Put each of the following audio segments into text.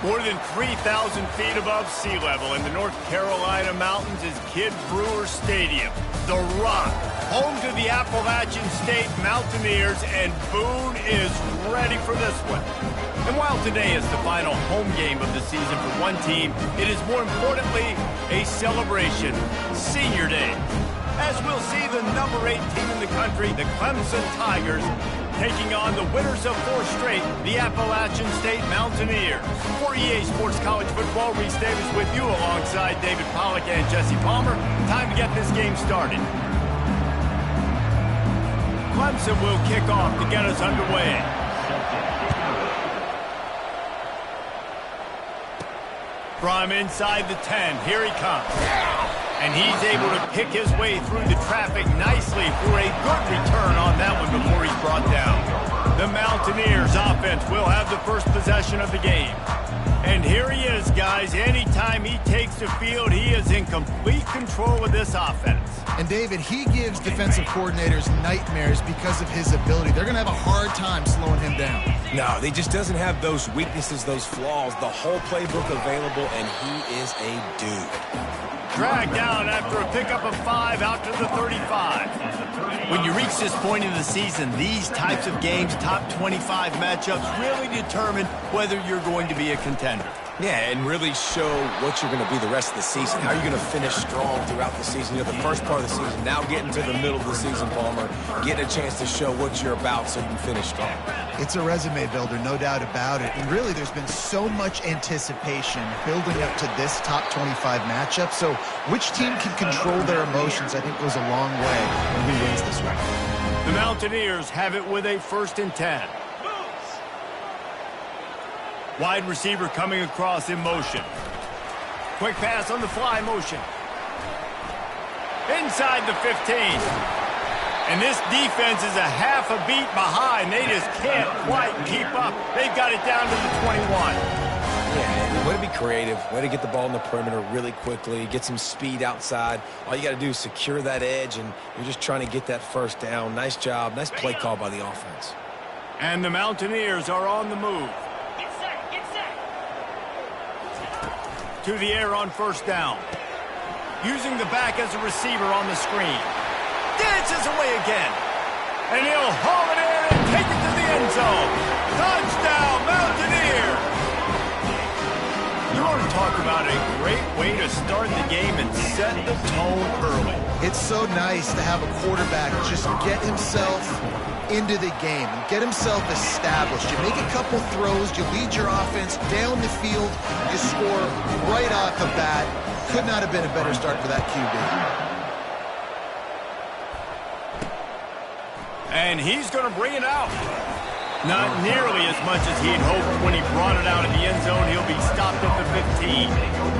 More than 3,000 feet above sea level in the North Carolina mountains is Kidd Brewer Stadium, the Rock, home to the Appalachian State Mountaineers, and Boone is ready for this one. And while today is the final home game of the season for one team, it is more importantly a celebration, Senior Day. As we'll see the number 8 team in the country, the Clemson Tigers, taking on the winners of 4 straight, the Appalachian State Mountaineers. For EA Sports College Football, Reese Davis with you alongside David Pollack and Jesse Palmer. Time to get this game started. Clemson will kick off to get us underway. From inside the 10, here he comes. And he's able to pick his way through the traffic nicely for a good return on that one before he's brought down. The Mountaineers offense will have the first possession of the game. And here he is, guys. Anytime he takes the field, he is in complete control of this offense. And David, he gives defensive coordinators nightmares because of his ability. They're going to have a hard time slowing him down. No, he just doesn't have those weaknesses, those flaws, the whole playbook available, and he is a dude. Dragged down after a pickup of 5 out to the 35. When you reach this point in the season, these types of games, top 25 matchups, really determine whether you're going to be a contender. Yeah, and really show what you're going to be the rest of the season. How you're going to finish strong throughout the season. You know, the first part of the season, now getting to the middle of the season, Palmer, getting a chance to show what you're about so you can finish strong. It's a resume builder, no doubt about it. And really, there's been so much anticipation building up to this top 25 matchup. So which team can control their emotions, I think, goes a long way when he wins this one. The Mountaineers have it with a 1st and 10. Wide receiver coming across in motion. Quick pass on the fly motion. Inside the 15. And this defense is a half a beat behind. They just can't quite keep up. They've got it down to the 21. Yeah, way to be creative. Way to get the ball in the perimeter really quickly. Get some speed outside. All you got to do is secure that edge, and you're just trying to get that first down. Nice job. Nice play call by the offense. And the Mountaineers are on the move. To the air on 1st down. Using the back as a receiver on the screen. Dances away again. And he'll haul it in and take it to the end zone. Touchdown, Mountaineers! You want to talk about a great way to start the game and set the tone early. It's so nice to have a quarterback just get himself into the game and get himself established. You make a couple throws, you lead your offense down the field, you score right off the bat. Could not have been a better start for that QB. And he's going to bring it out. Not nearly as much as he'd hoped when he brought it out of the end zone. He'll be stopped at the 15.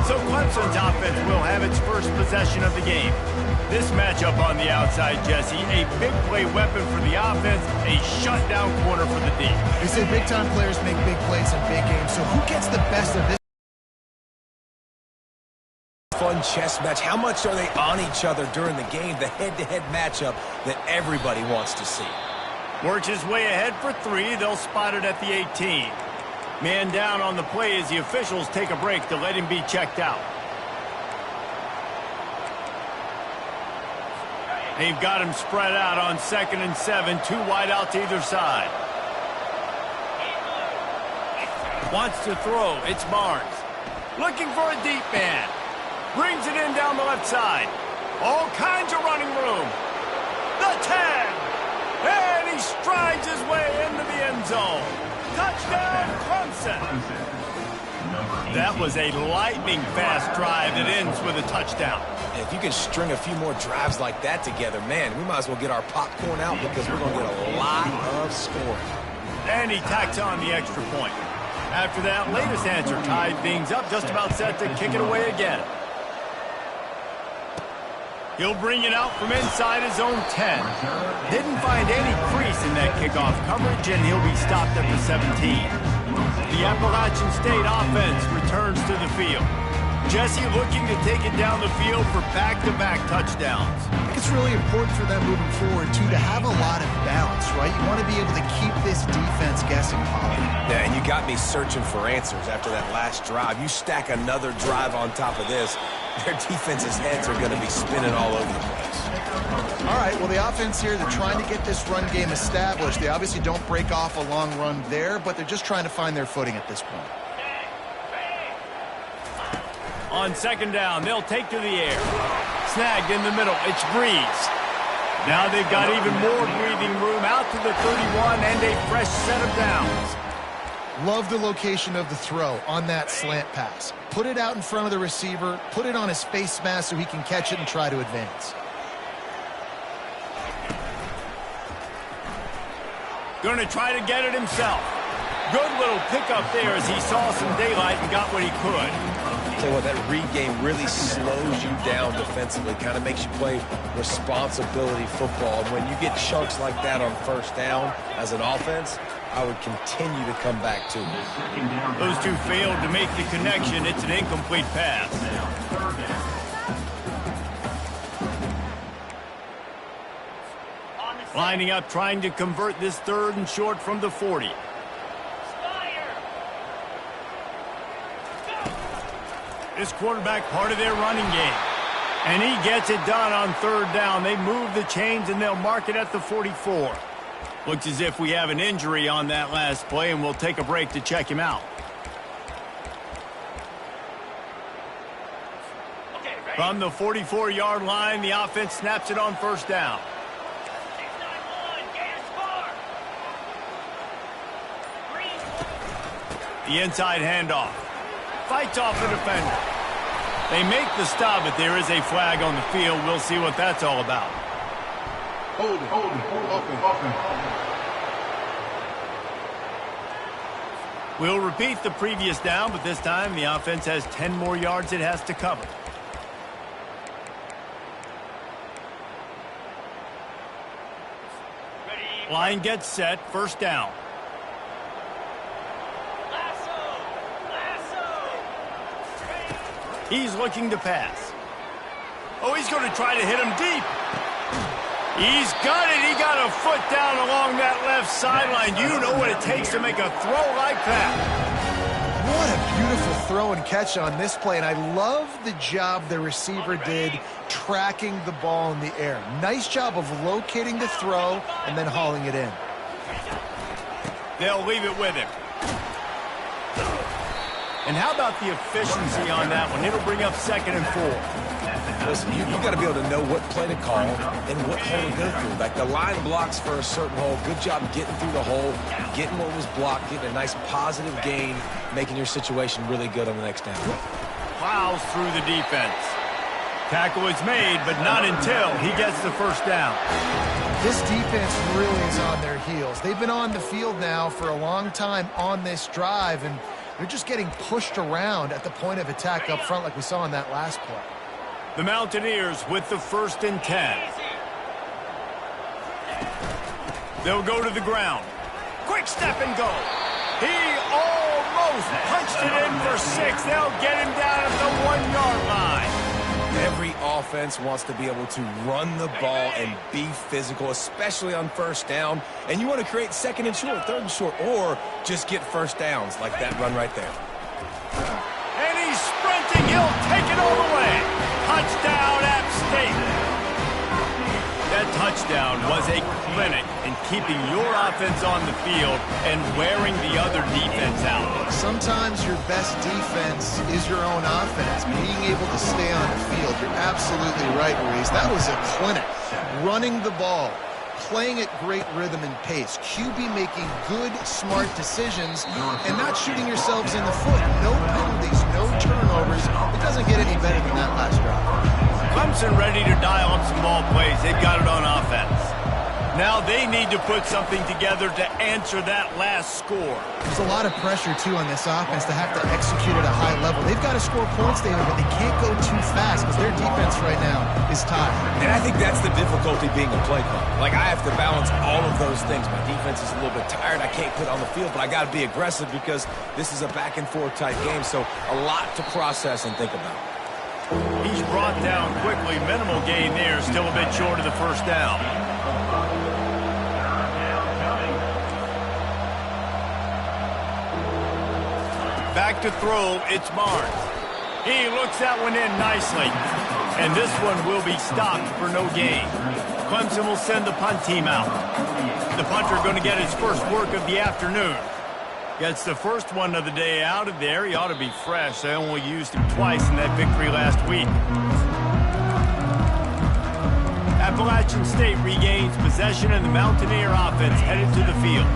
So Clemson's offense will have its first possession of the game. This matchup on the outside, Jesse, a big play weapon for the offense, a shutdown corner for the D. They say big-time players make big plays in big games, so who gets the best of this? Fun chess match. How much are they on each other during the game? The head-to-head matchup that everybody wants to see. Works his way ahead for 3. They'll spot it at the 18. Man down on the play as the officials take a break to let him be checked out. They've got him spread out on 2nd and 7, 2 wide out to either side. Wants to throw. It's Barnes. Looking for a deep man. Brings it in down the left side. All kinds of running room. The 10. And he strides his way into the end zone. Touchdown, Clemson. That was a lightning-fast drive that ends with a touchdown. If you can string a few more drives like that together, man, we might as well get our popcorn out because we're going to get a lot of scoring. And he tacks on the extra point. After that latest answer tied things up, just about set to kick it away again. He'll bring it out from inside his own 10. Didn't find any crease in that kickoff coverage, and he'll be stopped at the 17. The Appalachian State offense returns to the field. Jesse looking to take it down the field for back-to-back touchdowns. I think it's really important for them moving forward, too, to have a lot of balance, right? You want to be able to keep this defense guessing, Polly. Yeah, and you got me searching for answers after that last drive. You stack another drive on top of this, their defense's heads are going to be spinning all over the place. All right, well, the offense here, they're trying to get this run game established. They obviously don't break off a long run there, but they're just trying to find their footing at this point. On second down, they'll take to the air. Snagged in the middle. It's Breeze. Now they've got even more breathing room out to the 31 and a fresh set of downs. Love the location of the throw on that slant pass. Put it out in front of the receiver, put it on his face mask so he can catch it and try to advance. Going to try to get it himself. Good little pickup there as he saw some daylight and got what he could. Tell you what, that read game really slows you down defensively, kind of makes you play responsibility football. And when you get chunks like that on first down as an offense, I would continue to come back to it. Those two failed to make the connection. It's an incomplete pass. Lining up, trying to convert this 3rd and short from the 40. This quarterback part of their running game. And he gets it done on 3rd down. They move the chains and they'll mark it at the 44. Looks as if we have an injury on that last play, and we'll take a break to check him out. From the 44-yard line, the offense snaps it on 1st down. The inside handoff. Fights off the defender. They make the stop, but there is a flag on the field. We'll see what that's all about. Hold it. We'll repeat the previous down, but this time the offense has 10 more yards it has to cover. Line gets set, 1st down. He's looking to pass. Oh, he's going to try to hit him deep. He's got it. He got a foot down along that left sideline. You know what it takes to make a throw like that. What a beautiful throw and catch on this play, and I love the job the receiver did tracking the ball in the air. Nice job of locating the throw and then hauling it in. They'll leave it with him. And how about the efficiency on that one? It'll bring up 2nd and 4. Listen, you got to be able to know what play to call and what hole to go through. Like the line blocks for a certain hole. Good job getting through the hole, getting what was blocked, getting a nice positive gain, making your situation really good on the next down. Plows through the defense. Tackle is made, but not until he gets the 1st down. This defense really is on their heels. They've been on the field now for a long time on this drive, and they're just getting pushed around at the point of attack up front like we saw in that last play. The Mountaineers with the 1st and 10. They'll go to the ground. Quick step and go. He almost punched it in for 6. They'll get him down at the 1-yard line. Every offense wants to be able to run the ball and be physical, especially on 1st down. And you want to create 2nd and short, 3rd and short, or just get 1st downs like that run right there. And he's sprinting. He'll take it all the way. Touchdown, App State. That touchdown was a clinic in keeping your offense on the field and wearing the other defense out. Sometimes your best defense is your own offense, being able to stay on the field. You're absolutely right, Ruiz. That was a clinic. Running the ball, playing at great rhythm and pace. QB making good, smart decisions and not shooting yourselves in the foot. No penalties, no turnovers. It doesn't get any better than that last drive. Clemson ready to dial up some ball plays. They've got it on offense. Now they need to put something together to answer that last score. There's a lot of pressure, too, on this offense to have to execute at a high level. They've got to score points, David, but they can't go too fast because their defense right now is tied. And I think that's the difficulty being a play caller. Like, I have to balance all of those things. My defense is a little bit tired. I can't put on the field, but I got to be aggressive because this is a back-and-forth type game, so a lot to process and think about. He's brought down quickly. Minimal gain there. Still a bit short of the first down. Back to throw. It's Barnes. He looks that one in nicely. And this one will be stopped for no gain. Clemson will send the punt team out. The punter going to get his first work of the afternoon. Gets the first one of the day out of there. He ought to be fresh. They only used him twice in that victory last week. Appalachian State regains possession and the Mountaineer offense headed to the field.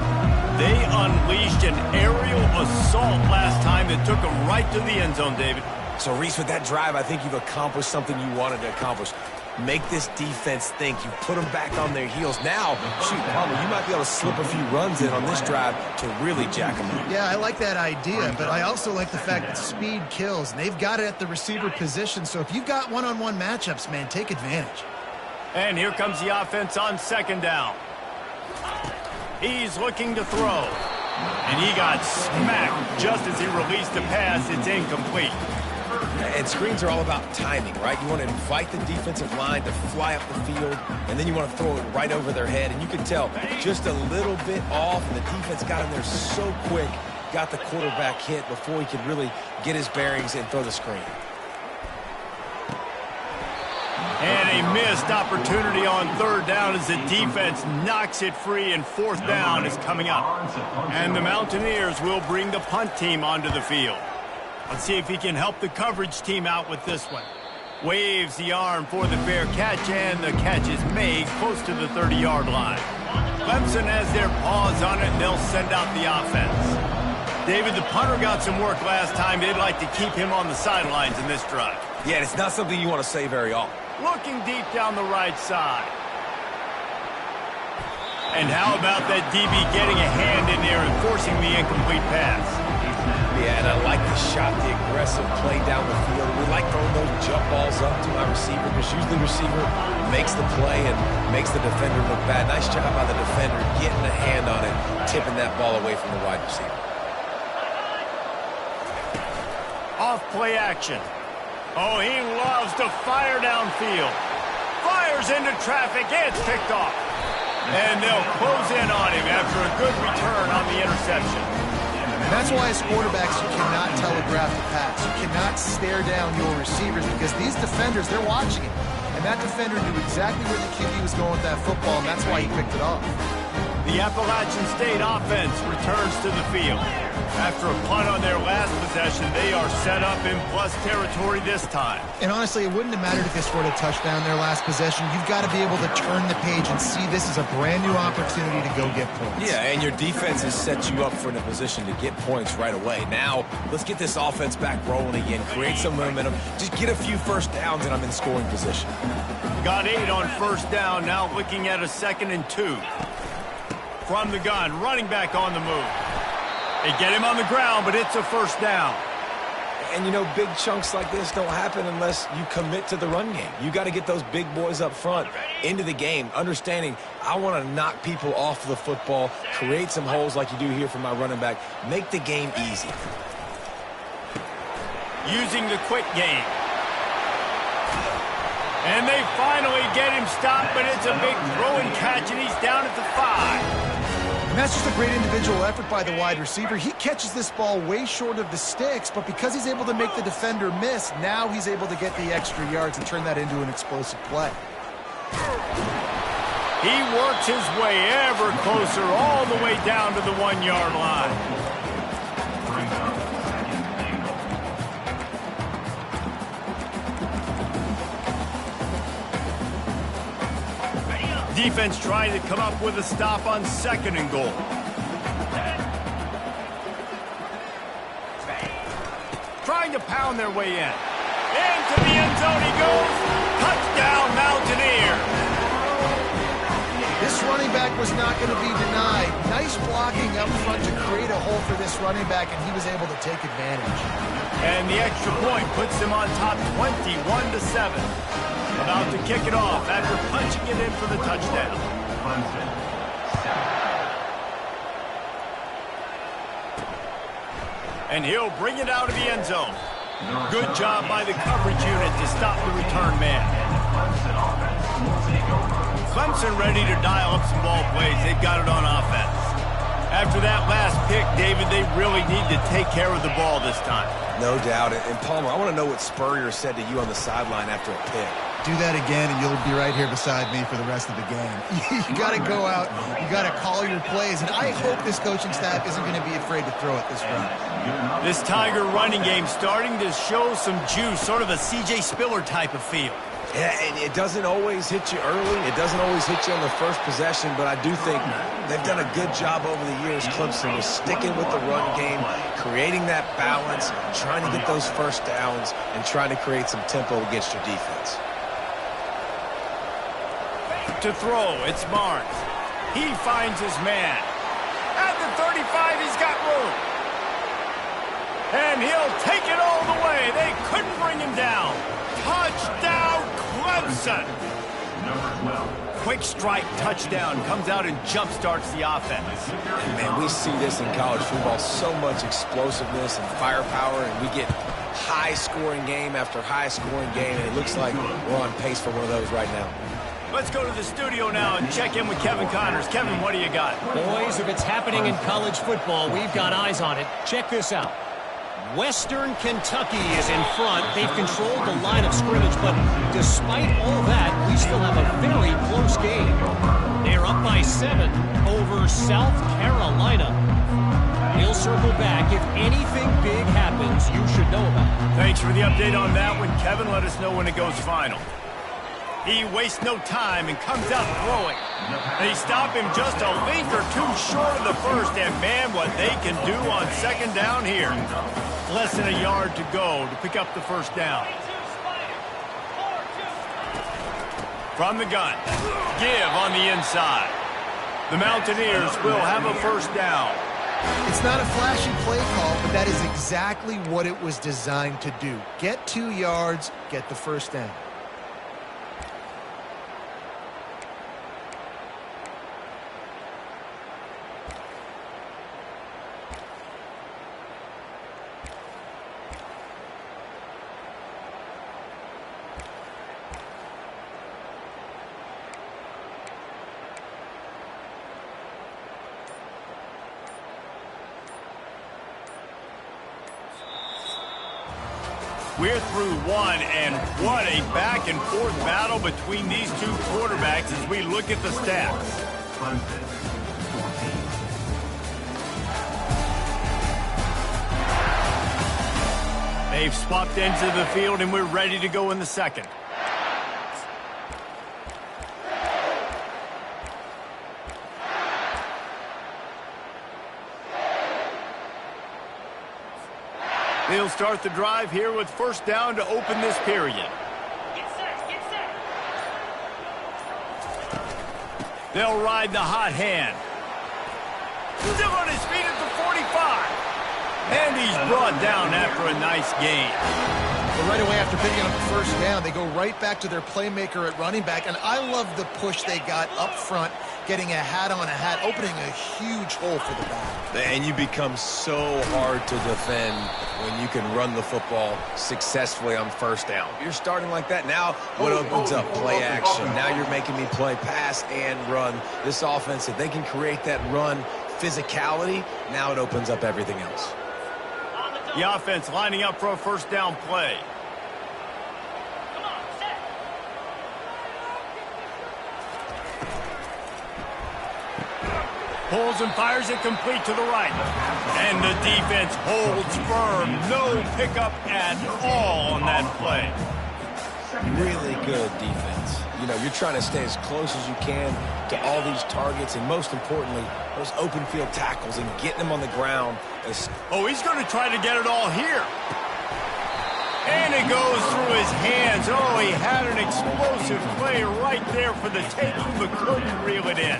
They unleashed an aerial assault last time that took them right to the end zone, David. So, Reese, with that drive, I think you've accomplished something you wanted to accomplish. Make this defense think. You put them back on their heels. Now, shoot, Palmer, you might be able to slip a few runs in on this drive to really jack them up. Yeah, I like that idea, but I also like the fact that speed kills. And they've got it at the receiver position, so if you've got one-on-one matchups, man, take advantage. And here comes the offense on second down. He's looking to throw. And he got smacked just as he released the pass. It's incomplete. And screens are all about timing, right? You want to invite the defensive line to fly up the field, and then you want to throw it right over their head. And you can tell just a little bit off, and the defense got in there so quick, got the quarterback hit before he could really get his bearings and throw the screen. And a missed opportunity on third down as the defense knocks it free, and fourth down is coming up. And the Mountaineers will bring the punt team onto the field. Let's see if he can help the coverage team out with this one. Waves the arm for the fair catch, and the catch is made close to the 30-yard line. Clemson has their paws on it, and they'll send out the offense. David, the punter got some work last time. They'd like to keep him on the sidelines in this drive. Yeah, it's not something you want to say very often. Looking deep down the right side. And how about that DB getting a hand in there and forcing the incomplete pass? Yeah, and I like the shot, the aggressive play down the field. We like throwing those jump balls up to my receiver because usually the receiver makes the play and makes the defender look bad. Nice job by the defender getting a hand on it, tipping that ball away from the wide receiver. Off play action. Oh, he loves to fire downfield. Fires into traffic. It's picked off. And they'll close in on him after a good return on the interception. And that's why as quarterbacks you cannot telegraph the pass. You cannot stare down your receivers because these defenders, they're watching it. And that defender knew exactly where the QB was going with that football, and that's why he picked it off. The Appalachian State offense returns to the field. After a punt on their last possession, they are set up in plus territory this time. And honestly, it wouldn't have mattered if they scored a touchdown their last possession. You've got to be able to turn the page and see this is a brand new opportunity to go get points. Yeah, and your defense has set you up for a position to get points right away. Now, let's get this offense back rolling again, create some momentum, just get a few first downs, and I'm in scoring position. Got 8 on first down, now looking at a 2nd and 2. From the gun, running back on the move. They get him on the ground, but it's a first down. And, you know, big chunks like this don't happen unless you commit to the run game. You got to get those big boys up front into the game, understanding I want to knock people off the football, create some holes like you do here for my running back, make the game easy. Using the quick game. And they finally get him stopped, but it's a big throw and catch, and he's down at the 5. And that's just a great individual effort by the wide receiver. He catches this ball way short of the sticks, but because he's able to make the defender miss, now he's able to get the extra yards and turn that into an explosive play. He works his way ever closer all the way down to the 1-yard line. Defense trying to come up with a stop on 2nd and goal. Trying to pound their way in. Into the end zone he goes. Touchdown, Mountaineers. This running back was not going to be denied. Nice blocking up front to create a hole for this running back, and he was able to take advantage. And the extra point puts them on top 21-7. About to kick it off after punching it in for the touchdown. And he'll bring it out of the end zone. Good job by the coverage unit to stop the return man. Clemson ready to dial up some ball plays. They've got it on offense. After that last pick, David, they really need to take care of the ball this time. No doubt. And Palmer, I want to know what Spurrier said to you on the sideline after a pick. Do that again, and you'll be right here beside me for the rest of the game. You got to go out. You got to call your plays, and I hope this coaching staff isn't going to be afraid to throw it this run. This Tiger running game starting to show some juice, sort of a C.J. Spiller type of feel. Yeah, and it doesn't always hit you early. It doesn't always hit you on the first possession, but I do think they've done a good job over the years, Clemson, with sticking with the run game, creating that balance, trying to get those first downs, and trying to create some tempo against your defense. To throw, it's Barnes. He finds his man. At the 35, he's got room. And he'll take it all the way. They couldn't bring him down. Touchdown, Clemson. Quick strike touchdown comes out and jump-starts the offense. And man, we see this in college football, so much explosiveness and firepower, and we get high-scoring game after high-scoring game, and it looks like we're on pace for one of those right now. Let's go to the studio now and check in with Kevin Connors. Kevin, what do you got? Boys, if it's happening in college football, we've got eyes on it. Check this out. Western Kentucky is in front. They've controlled the line of scrimmage, but despite all that, we still have a very close game. They're up by 7 over South Carolina. He'll circle back. If anything big happens, you should know about it. Thanks for the update on that one, Kevin. Let us know when it goes final. He wastes no time and comes out throwing. They stop him just a length or two short of the first, and man, what they can do on second down here. Less than a yard to go to pick up the first down. From the gun, give on the inside. The Mountaineers will have a first down. It's not a flashy play call, but that is exactly what it was designed to do. Get 2 yards, get the first down. We're through one, and what a back-and-forth battle between these two quarterbacks as we look at the stats. They've swapped into the field, and we're ready to go in the second. They'll start the drive here with first down to open this period. Get set. They'll ride the hot hand. Still on his feet at the 45. And he's brought down after a nice gain. But right away after picking up the first down, they go right back to their playmaker at running back. And I love the push they got up front, getting a hat on a hat, opening a huge hole for the back. And you become so hard to defend when you can run the football successfully on first down. If you're starting like that, now what opens up? Play action. Now you're making me play pass and run. This offense, if they can create that run physicality, now it opens up everything else. The offense lining up for a first down play. Pulls and fires it complete to the right. And the defense holds firm. No pickup at all on that play. Really good defense. You know, you're trying to stay as close as you can to all these targets, and most importantly, those open field tackles and getting them on the ground. Oh, he's going to try to get it all here. And it goes through his hands. Oh, he had an explosive play right there for the taking, but couldn't reel it in.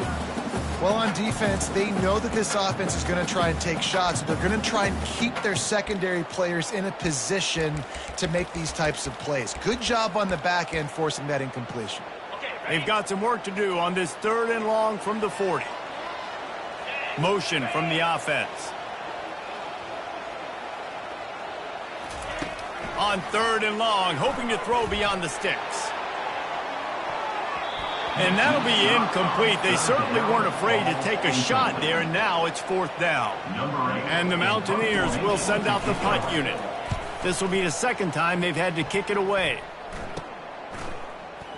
Well, on defense, they know that this offense is going to try and take shots. So they're going to try and keep their secondary players in a position to make these types of plays. Good job on the back end forcing that incompletion. They've got some work to do on this 3rd and long from the 40. Motion from the offense. On 3rd and long, hoping to throw beyond the sticks. And that'll be incomplete. They certainly weren't afraid to take a shot there, and now it's 4th down. And the Mountaineers will send out the punt unit. This will be the 2nd time they've had to kick it away.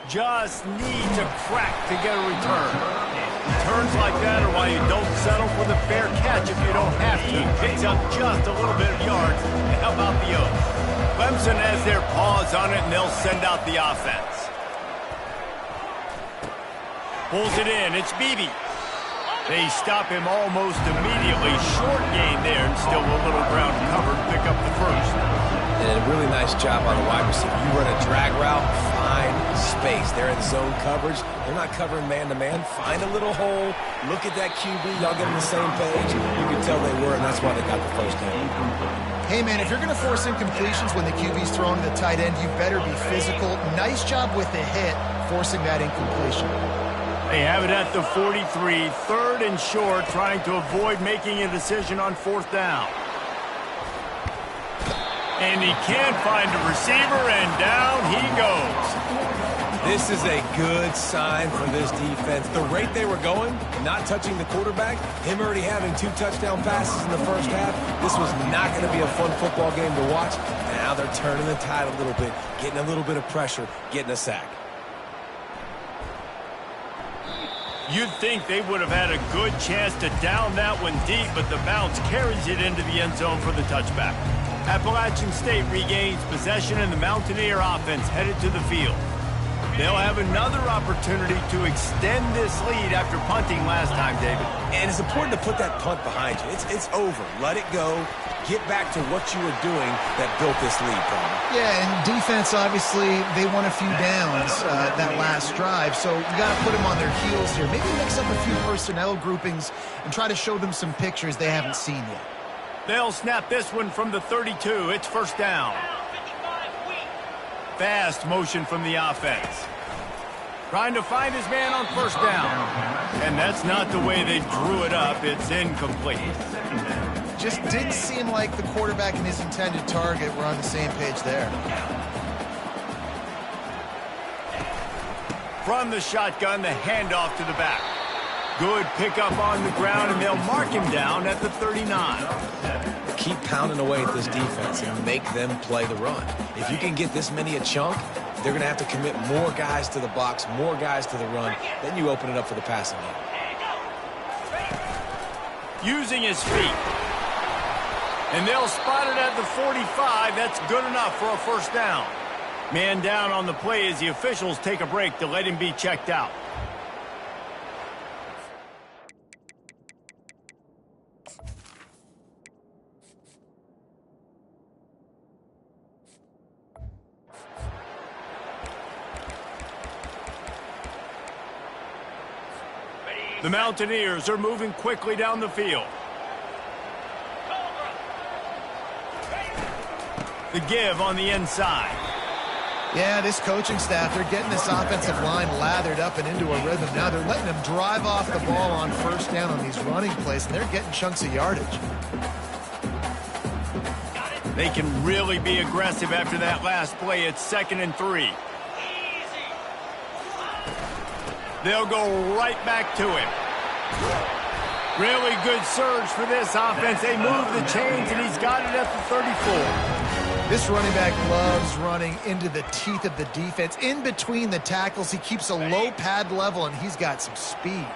Just needs a crack to get a return. Returns like that are why you don't settle for the fair catch if you don't have to. Picks up just a little bit of yards. And how about the O? Clemson has their paws on it, and they'll send out the offense. Pulls it in. It's Beebe. They stop him almost immediately. Short gain there, and still a little ground covered. Pick up the first. And a really nice job on the wide receiver. You run a drag route, find space. They're in zone coverage. They're not covering man-to-man. Find a little hole. Look at that QB. Y'all get on the same page. You can tell they were, and that's why they got the first down. Hey, man, if you're going to force incompletions when the QB's throwing to the tight end, you better be physical. Nice job with the hit, forcing that incompletion. They have it at the 43, 3rd and short, trying to avoid making a decision on 4th down. And he can't find a receiver, and down he goes. This is a good sign for this defense. The rate they were going, not touching the quarterback, him already having 2 touchdown passes in the first half, this was not going to be a fun football game to watch. Now they're turning the tide a little bit, getting a little bit of pressure, getting a sack. You'd think they would have had a good chance to down that one deep, but the bounce carries it into the end zone for the touchback. Appalachian State regains possession, and the Mountaineer offense headed to the field. They'll have another opportunity to extend this lead after punting last time, David. And it's important to put that punt behind you. It's over. Let it go. Get back to what you were doing that built this lead, Palmer. Yeah, and defense, obviously, they won a few downs that last drive, so you got to put them on their heels here. Maybe mix up a few personnel groupings and try to show them some pictures they haven't seen yet. They'll snap this one from the 32. It's 1st down. Fast motion from the offense. Trying to find his man on 1st down. And that's not the way they drew it up. It's incomplete. Just didn't seem like the quarterback and his intended target were on the same page there. From the shotgun, the handoff to the back. Good pickup on the ground, and they'll mark him down at the 39. Keep pounding away at this defense and make them play the run. If you can get this many a chunk, they're going to have to commit more guys to the box, more guys to the run. Then you open it up for the passing game. Using his feet. And they'll spot it at the 45. That's good enough for a 1st down. Man down on the play as the officials take a break to let him be checked out. The Mountaineers are moving quickly down the field. The give on the inside. Yeah, this coaching staff, they're getting this offensive line lathered up and into a rhythm. Now they're letting them drive off the ball on 1st down on these running plays, and they're getting chunks of yardage. They can really be aggressive after that last play. It's 2nd and 3. They'll go right back to him. Really good surge for this offense. They move the chains, and he's got it at the 34. This running back loves running into the teeth of the defense. In between the tackles, he keeps a low pad level, and he's got some speed.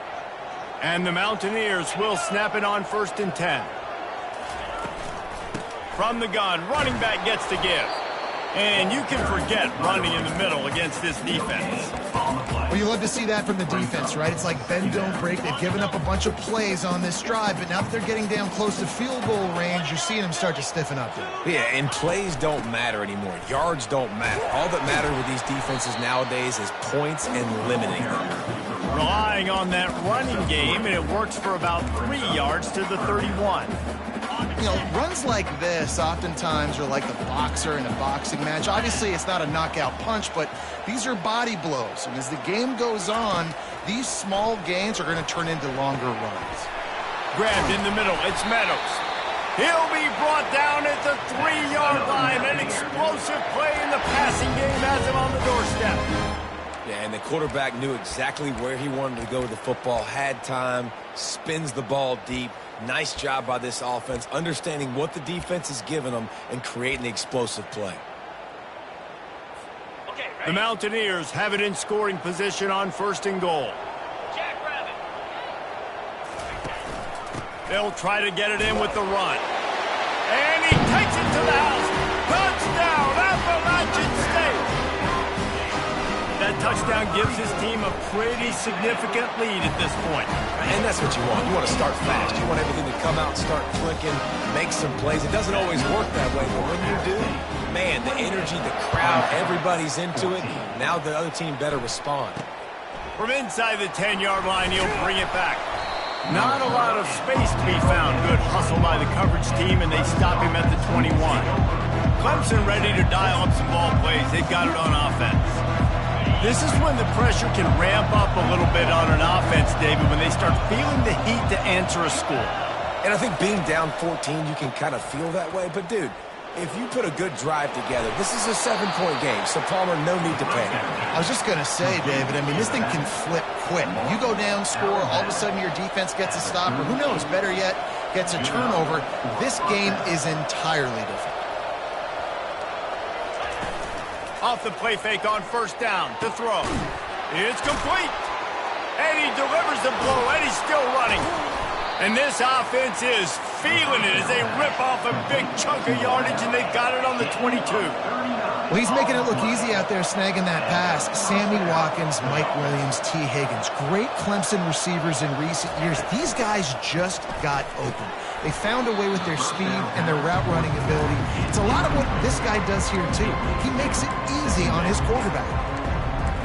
And the Mountaineers will snap it on 1st and 10. From the gun, running back gets to give. And you can forget running in the middle against this defense. Well, you love to see that from the defense, right? It's like bend, don't break. They've given up a bunch of plays on this drive, but now that they're getting down close to field goal range, you're seeing them start to stiffen up. Yeah, and plays don't matter anymore. Yards don't matter. All that matters with these defenses nowadays is points and limiting them. Relying on that running game, and it works for about 3 yards to the 31. You know, runs like this oftentimes are like the boxer in a boxing match. Obviously, it's not a knockout punch, but these are body blows. And as the game goes on, these small gains are going to turn into longer runs. Grabbed in the middle, it's Meadows. He'll be brought down at the 3-yard line. An explosive play in the passing game has him on the doorstep. Yeah, and the quarterback knew exactly where he wanted to go with the football, had time, spins the ball deep. Nice job by this offense, understanding what the defense is giving them and creating the explosive play. The Mountaineers have it in scoring position on 1st and goal. They'll try to get it in with the run. And he takes it to the house. Touchdown, Appalachian State. That touchdown gives his team a pretty significant lead at this point. And that's what you want. You want to start fast. You want everything to come out, start clicking, make some plays. It doesn't always work that way, but when you do, man, the energy, the crowd, everybody's into it. Now the other team better respond. From inside the 10-yard line, he'll bring it back. Not a lot of space to be found. Good hustle by the coverage team, and they stop him at the 21. Clemson ready to dial up some ball plays. They've got it on offense. This is when the pressure can ramp up a little bit on an offense, David, when they start feeling the heat to answer a score. And I think being down 14, you can kind of feel that way. But, dude, if you put a good drive together, this is a 7-point game, so Palmer, no need to panic. I was just going to say, David, I mean, this thing can flip quick. You go down, score, all of a sudden your defense gets a stop, or who knows, better yet, gets a turnover. This game is entirely different. Off the play fake on 1st down to throw. It's complete. And he delivers the blow, and he's still running. And this offense is feeling it as they rip off a big chunk of yardage, and they got it on the 22. Well, he's making it look easy out there snagging that pass. Sammy Watkins, Mike Williams, T. Higgins. Great Clemson receivers in recent years. These guys just got open. They found a way with their speed and their route running ability. It's a lot of what this guy does here, too. He makes it easy on his quarterback.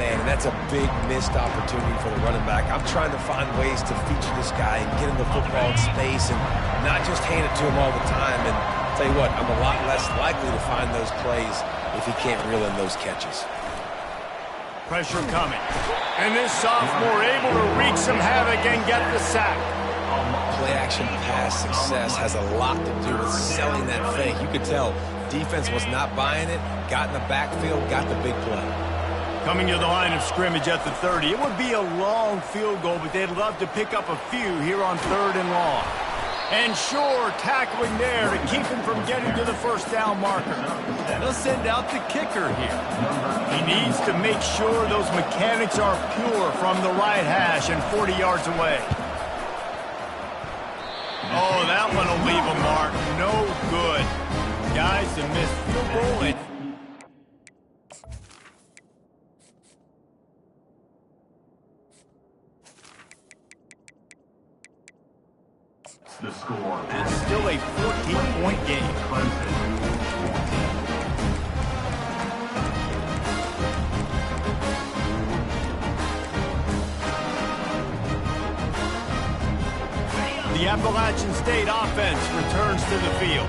Man, and that's a big missed opportunity for the running back. I'm trying to find ways to feature this guy and get him the football in space and not just hand it to him all the time. And I'll tell you what, I'm a lot less likely to find those plays if he can't reel in those catches. Pressure coming. And this sophomore able to wreak some havoc and get the sack. Play-action pass success has a lot to do with selling that fake. You could tell defense was not buying it, got in the backfield, got the big play. Coming to the line of scrimmage at the 30. It would be a long field goal, but they'd love to pick up a few here on 3rd and long. And sure, tackling there to keep him from getting to the 1st down marker. They'll send out the kicker here. He needs to make sure those mechanics are pure from the right hash and 40 yards away. Oh, that one will leave a mark. No good. Guys, a missed field goal. And The score. it's still a 14-point game. The Appalachian State offense returns to the field.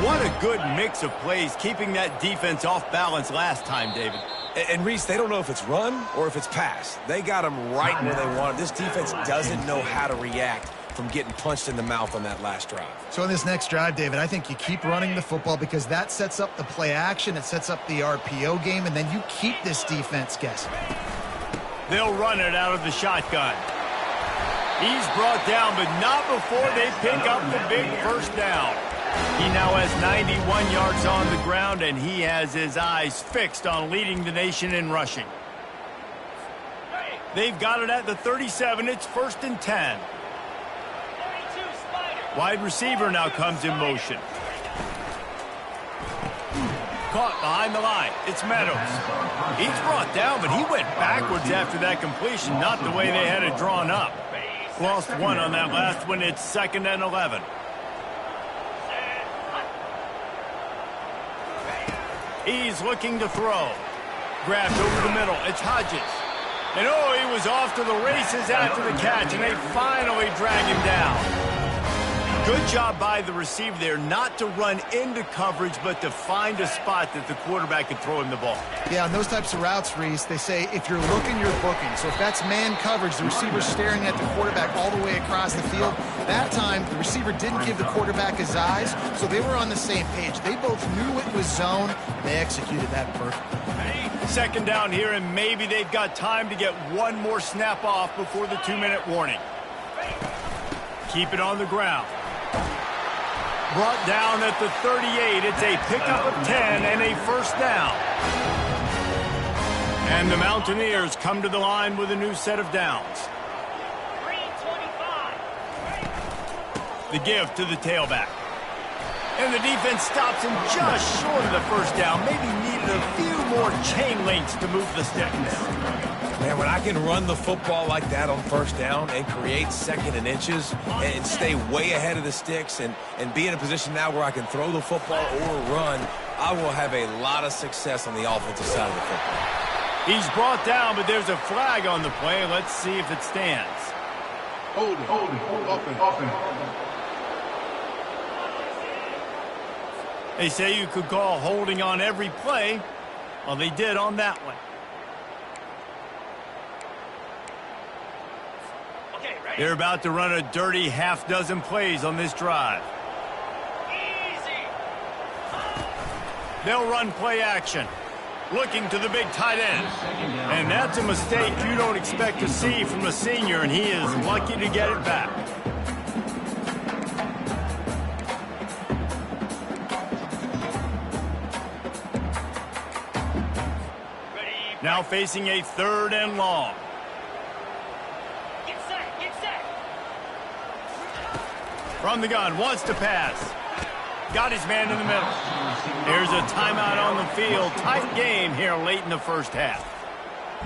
What a good mix of plays, keeping that defense off balance last time, David. And Reese, they don't know if it's run or if it's pass. They got them right where they want it. This defense doesn't know how to react from getting punched in the mouth on that last drive. So in this next drive, David, I think you keep running the football because that sets up the play action, it sets up the RPO game, and then you keep this defense guessing. They'll run it out of the shotgun. He's brought down, but not before they pick up the big 1st down. He now has 91 yards on the ground, and he has his eyes fixed on leading the nation in rushing. They've got it at the 37. It's 1st and 10. Wide receiver now comes in motion. Caught behind the line. It's Meadows. He's brought down, but he went backwards after that completion, not the way they had it drawn up. Lost one on that last one. It's 2nd and 11. He's looking to throw. Grabbed over the middle. It's Hodges. And oh, he was off to the races after the catch, and they finally drag him down. Good job by the receiver there not to run into coverage, but to find a spot that the quarterback could throw him the ball. Yeah, on those types of routes, Reese, they say if you're looking, you're booking. So if that's man coverage, the receiver's staring at the quarterback all the way across the field. That time, the receiver didn't give the quarterback his eyes, so they were on the same page. They both knew it was zone, and they executed that perfectly. Second down here, and maybe they've got time to get one more snap off before the 2-minute warning. Keep it on the ground. Brought down at the 38. It's a pickup of 10 and a first down. And the Mountaineers come to the line with a new set of downs. The give to the tailback. And the defense stops him just short of the first down. Maybe needed a few more chain links to move the sticks. Man, when I can run the football like that on first down and create second and inches and stay way ahead of the sticks and be in a position now where I can throw the football or run, I will have a lot of success on the offensive side of the football. He's brought down, but there's a flag on the play. Let's see if it stands. Holding, offense. They say you could call holding on every play. Well, they did on that one. They're about to run a dirty half-dozen plays on this drive. Easy. They'll run play action. Looking to the big tight end. And that's a mistake you don't expect to see from a senior, and he is lucky to get it back. Now facing a 3rd and long. From the gun, wants to pass. Got his man in the middle. There's a timeout on the field. Tight game here late in the first half.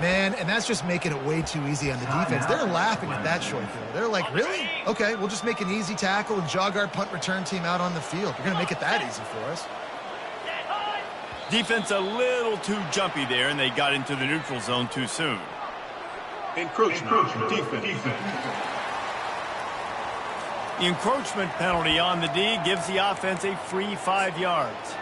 Man, and that's just making it way too easy on the defense. They're laughing at that short field. They're like, really? Okay, we'll just make an easy tackle and jog our punt return team out on the field. You're going to make it that easy for us. Defense a little too jumpy there, and they got into the neutral zone too soon. Encroachment. Defense. The encroachment penalty on the D gives the offense a free 5 yards.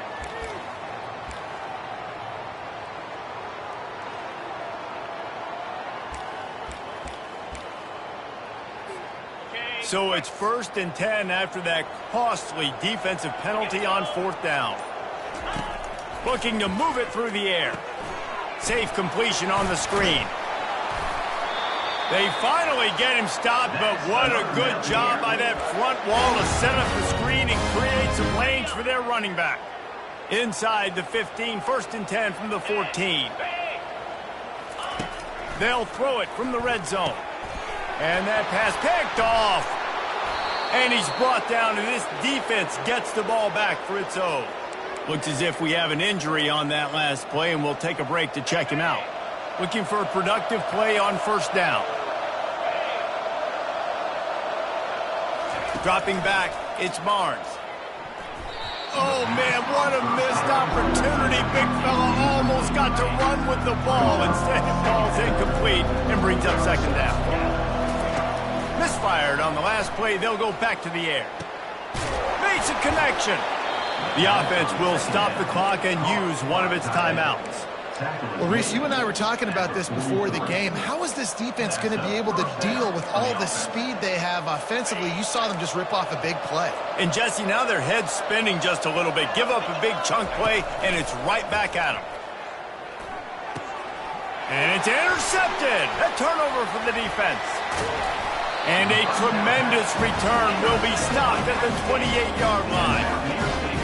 So it's 1st and 10 after that costly defensive penalty on 4th down. Looking to move it through the air. Safe completion on the screen. They finally get him stopped, but what a good job by that front wall to set up the screen and create some lanes for their running back. Inside the 15, 1st and 10 from the 14. They'll throw it from the red zone. And that pass picked off. And he's brought down, and this defense gets the ball back for its own. Looks as if we have an injury on that last play, and we'll take a break to check him out. Looking for a productive play on 1st down. Dropping back, it's Barnes. Oh, man, what a missed opportunity. Big fella almost got to run with the ball. Instead, it falls incomplete and brings up 2nd down. Misfired on the last play. They'll go back to the air. Makes a connection. The offense will stop the clock and use one of its timeouts. Well, Reese, you and I were talking about this before the game. How is this defense going to be able to deal with all the speed they have offensively? You saw them just rip off a big play. And, Jesse, now their head's spinning just a little bit. Give up a big chunk play, and it's right back at them. And it's intercepted. A turnover for the defense. And a tremendous return will be stopped at the 28-yard line.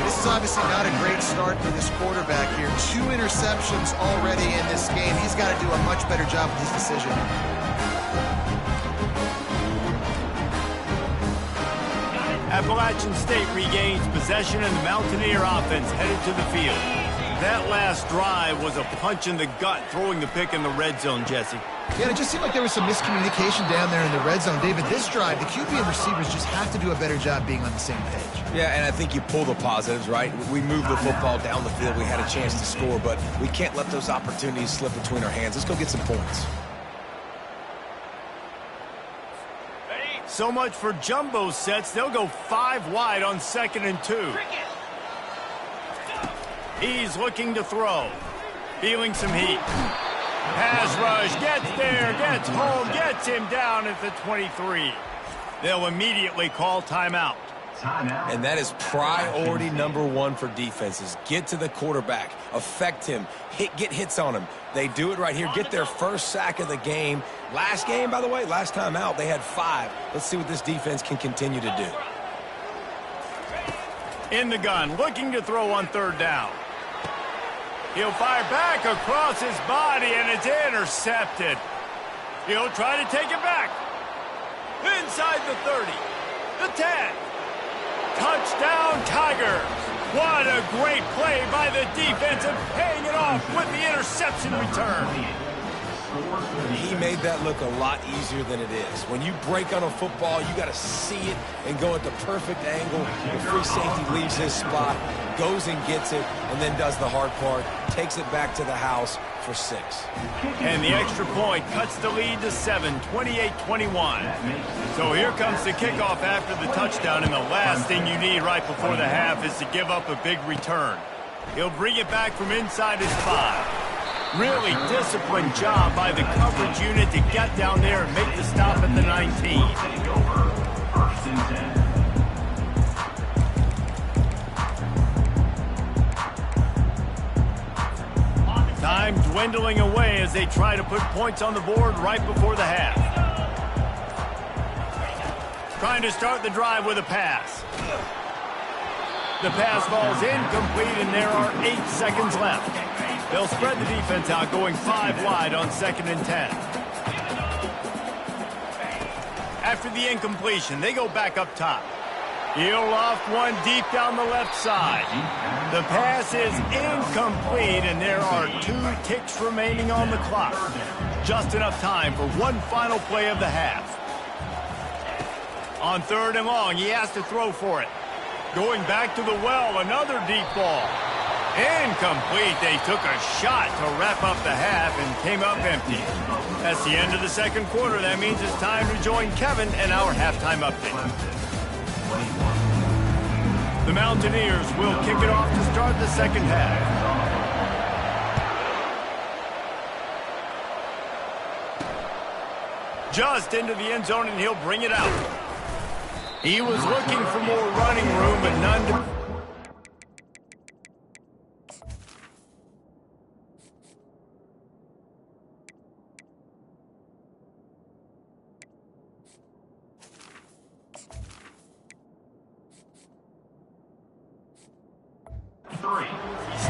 This is obviously not a great start for this quarterback here. 2 interceptions already in this game. He's got to do a much better job with his decision. Appalachian State regains possession, and the Mountaineer offense headed to the field. That last drive was a punch in the gut, throwing the pick in the red zone, Jesse. Yeah, it just seemed like there was some miscommunication down there in the red zone. David, this drive, the QB and receivers just have to do a better job being on the same page. Yeah, and I think you pull the positives, right? We moved the football down the field. We had a chance to score, but we can't let those opportunities slip between our hands. Let's go get some points. So much for jumbo sets. They'll go 5 wide on 2nd and 2. He's looking to throw. Feeling some heat. Pass rush, gets there, gets home, gets him down at the 23. They'll immediately call timeout. And that is priority number 1 for defenses. Get to the quarterback, affect him, get hits on him. They do it right here, get their first sack of the game. Last game, by the way, last time out, they had 5. Let's see what this defense can continue to do. In the gun, looking to throw on 3rd down. He'll fire back across his body, and it's intercepted. He'll try to take it back. Inside the 30, the 10. Touchdown, Tigers. What a great play by the defense and paying it off with the interception return. He made that look a lot easier than it is. When you break on a football, you got to see it and go at the perfect angle. The free safety leaves his spot, goes and gets it, and then does the hard part, takes it back to the house for 6. And the extra point cuts the lead to 7, 28-21. So here comes the kickoff after the touchdown, and the last thing you need right before the half is to give up a big return. He'll bring it back from inside his 5. Really disciplined job by the coverage unit to get down there and make the stop at the 19. Time dwindling away as they try to put points on the board right before the half. Trying to start the drive with a pass. The pass falls incomplete, and there are 8 seconds left. They'll spread the defense out, going 5 wide on 2nd and 10. After the incompletion, they go back up top. He'll loft one deep down the left side. The pass is incomplete, and there are 2 ticks remaining on the clock. Just enough time for one final play of the half. On 3rd and long, he has to throw for it. Going back to the well, another deep ball. Incomplete. They took a shot to wrap up the half and came up empty. That's the end of the 2nd quarter. That means it's time to join Kevin and our halftime update. The Mountaineers will kick it off to start the 2nd half. Just into the end zone, and he'll bring it out. He was looking for more running room, but none to...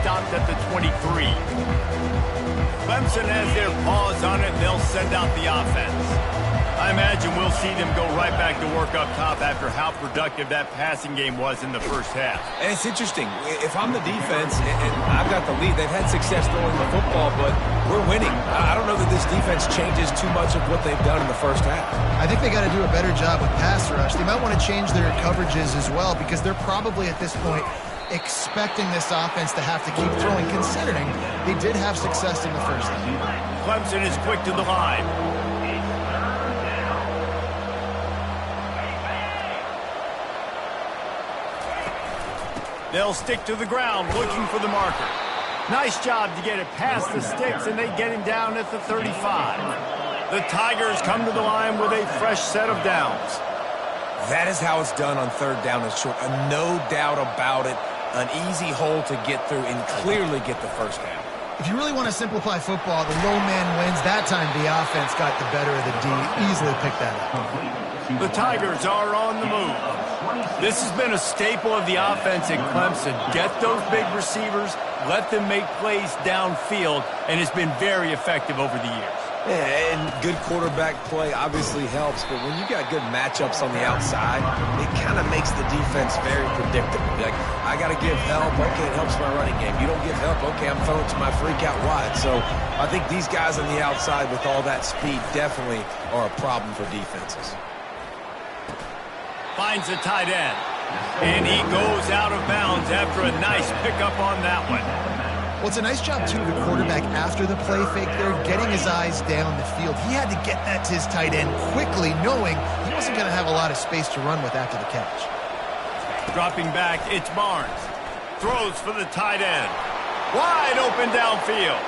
Stopped at the 23. Clemson has their paws on it. They'll send out the offense. I imagine we'll see them go right back to work up top after how productive that passing game was in the first half. And it's interesting. If I'm the defense and I've got the lead, they've had success throwing the football, but we're winning. I don't know that this defense changes too much of what they've done in the first half. I think they got to do a better job with pass rush. They might want to change their coverages as well, because they're probably at this point expecting this offense to have to keep throwing, considering they did have success in the first half. Clemson is quick to the line. They'll stick to the ground looking for the marker. Nice job to get it past the sticks, and they get him down at the 35. The Tigers come to the line with a fresh set of downs. That is how it's done on 3rd down and short. No doubt about it. An easy hole to get through and clearly get the first down. If you really want to simplify football, the low man wins. That time the offense got the better of the D. Easily picked that up. The Tigers are on the move. This has been a staple of the offense at Clemson. Get those big receivers, let them make plays downfield, and it's been very effective over the years. Yeah, and good quarterback play obviously helps, but when you got good matchups on the outside, it kind of makes the defense very predictable. Like, I got to give help. Okay, it helps my running game. You don't give help. Okay, I'm throwing to my freak out wide. So I think these guys on the outside with all that speed definitely are a problem for defenses. Finds a tight end, and he goes out of bounds after a nice pickup on that one. Well, it's a nice job, too, of the quarterback after the play fake there, getting his eyes down the field. He had to get that to his tight end quickly, knowing he wasn't going to have a lot of space to run with after the catch. Dropping back, it's Barnes. Throws for the tight end. Wide open downfield.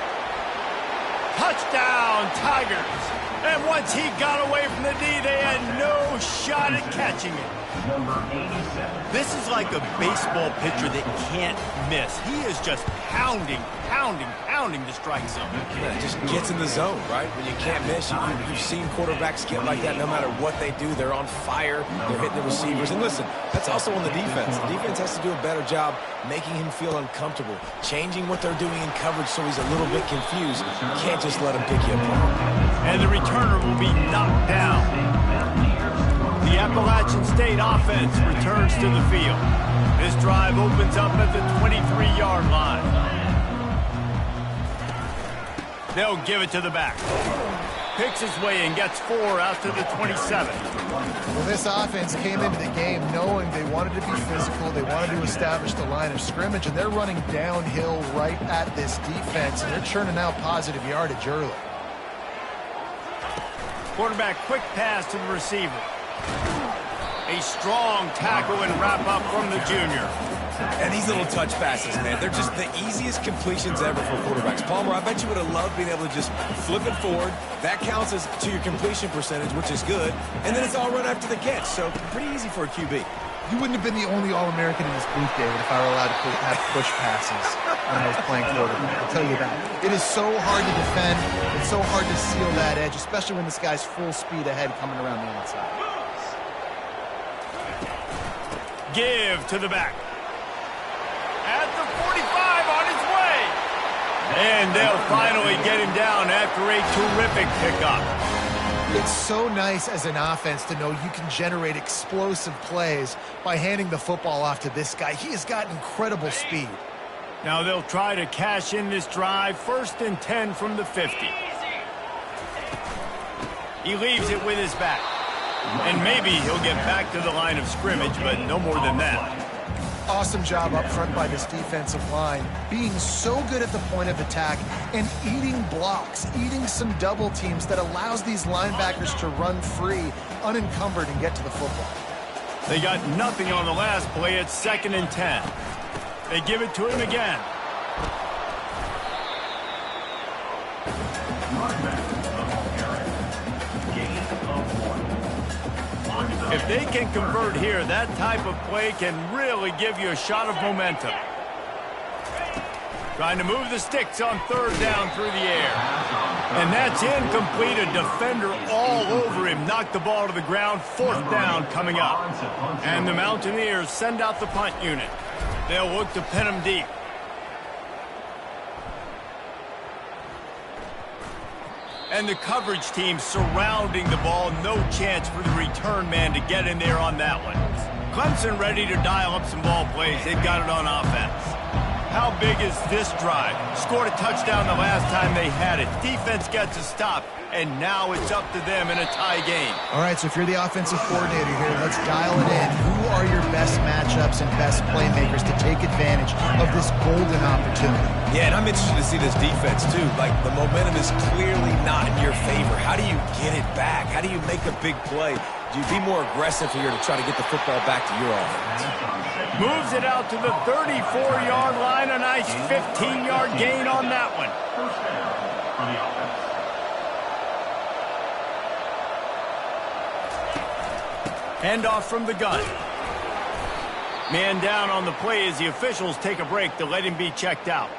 Touchdown, Tigers. And once he got away from the D, they had no shot at catching it. This is like a baseball pitcher that can't miss. He is just pounding the strike zone. Yeah, it just gets in the zone, right? When you can't miss, you've seen quarterbacks get like that no matter what they do. They're on fire. They're hitting the receivers. And listen, that's also on the defense. The defense has to do a better job making him feel uncomfortable, changing what they're doing in coverage so he's a little bit confused. You can't just let him pick you apart. And the returner will be knocked down. The Appalachian State offense returns to the field. This drive opens up at the 23-yard line. They'll give it to the back. Picks his way and gets 4 out to the 27. Well, this offense came into the game knowing they wanted to be physical, they wanted to establish the line of scrimmage, and they're running downhill right at this defense, and they're churning out positive yardage early. Quarterback quick pass to the receiver. A strong tackle and wrap up from the junior. And these little touch passes, man, they're just the easiest completions ever for quarterbacks. Palmer, I bet you would have loved being able to just flip it forward. That counts as to your completion percentage, which is good. And then it's all run after the catch, so pretty easy for a QB. You wouldn't have been the only All-American in this booth, David, if I were allowed to have push passes when I was playing quarterback. I'll tell you that. It is so hard to defend. It's so hard to seal that edge, especially when this guy's full speed ahead coming around the outside. Give to the back. At the 45 on his way. And they'll finally get him down after a terrific pickup. It's so nice as an offense to know you can generate explosive plays by handing the football off to this guy. He has got incredible speed. Now they'll try to cash in this drive. 1st and 10 from the 50. He leaves it with his back. And maybe he'll get back to the line of scrimmage, but no more than that. Awesome job up front by this defensive line, being so good at the point of attack and eating blocks, eating some double teams that allows these linebackers to run free, unencumbered, and get to the football. They got nothing on the last play. It's 2nd and 10. They give it to him again. If they can convert here, that type of play can really give you a shot of momentum. Trying to move the sticks on 3rd down through the air. And that's incomplete. A defender all over him. Knocked the ball to the ground. 4th down coming up. And the Mountaineers send out the punt unit. They'll look to pin him deep. And the coverage team surrounding the ball. No chance for the return man to get in there on that one. Clemson ready to dial up some ball plays. They've got it on offense. How big is this drive? Scored a touchdown the last time they had it. Defense gets a stop, and now it's up to them in a tie game. All right, so if you're the offensive coordinator here, let's dial it in. Who are your best matchups and best playmakers to take advantage of this golden opportunity? Yeah, and I'm interested to see this defense, too. Like, the momentum is clearly not in your favor. How do you get it back? How do you make a big play? Do you be more aggressive here to try to get the football back to your offense? Moves it out to the 34-yard line. A nice 15-yard gain on that one. Handoff from the gun. Man down on the play as the officials take a break to let him be checked out.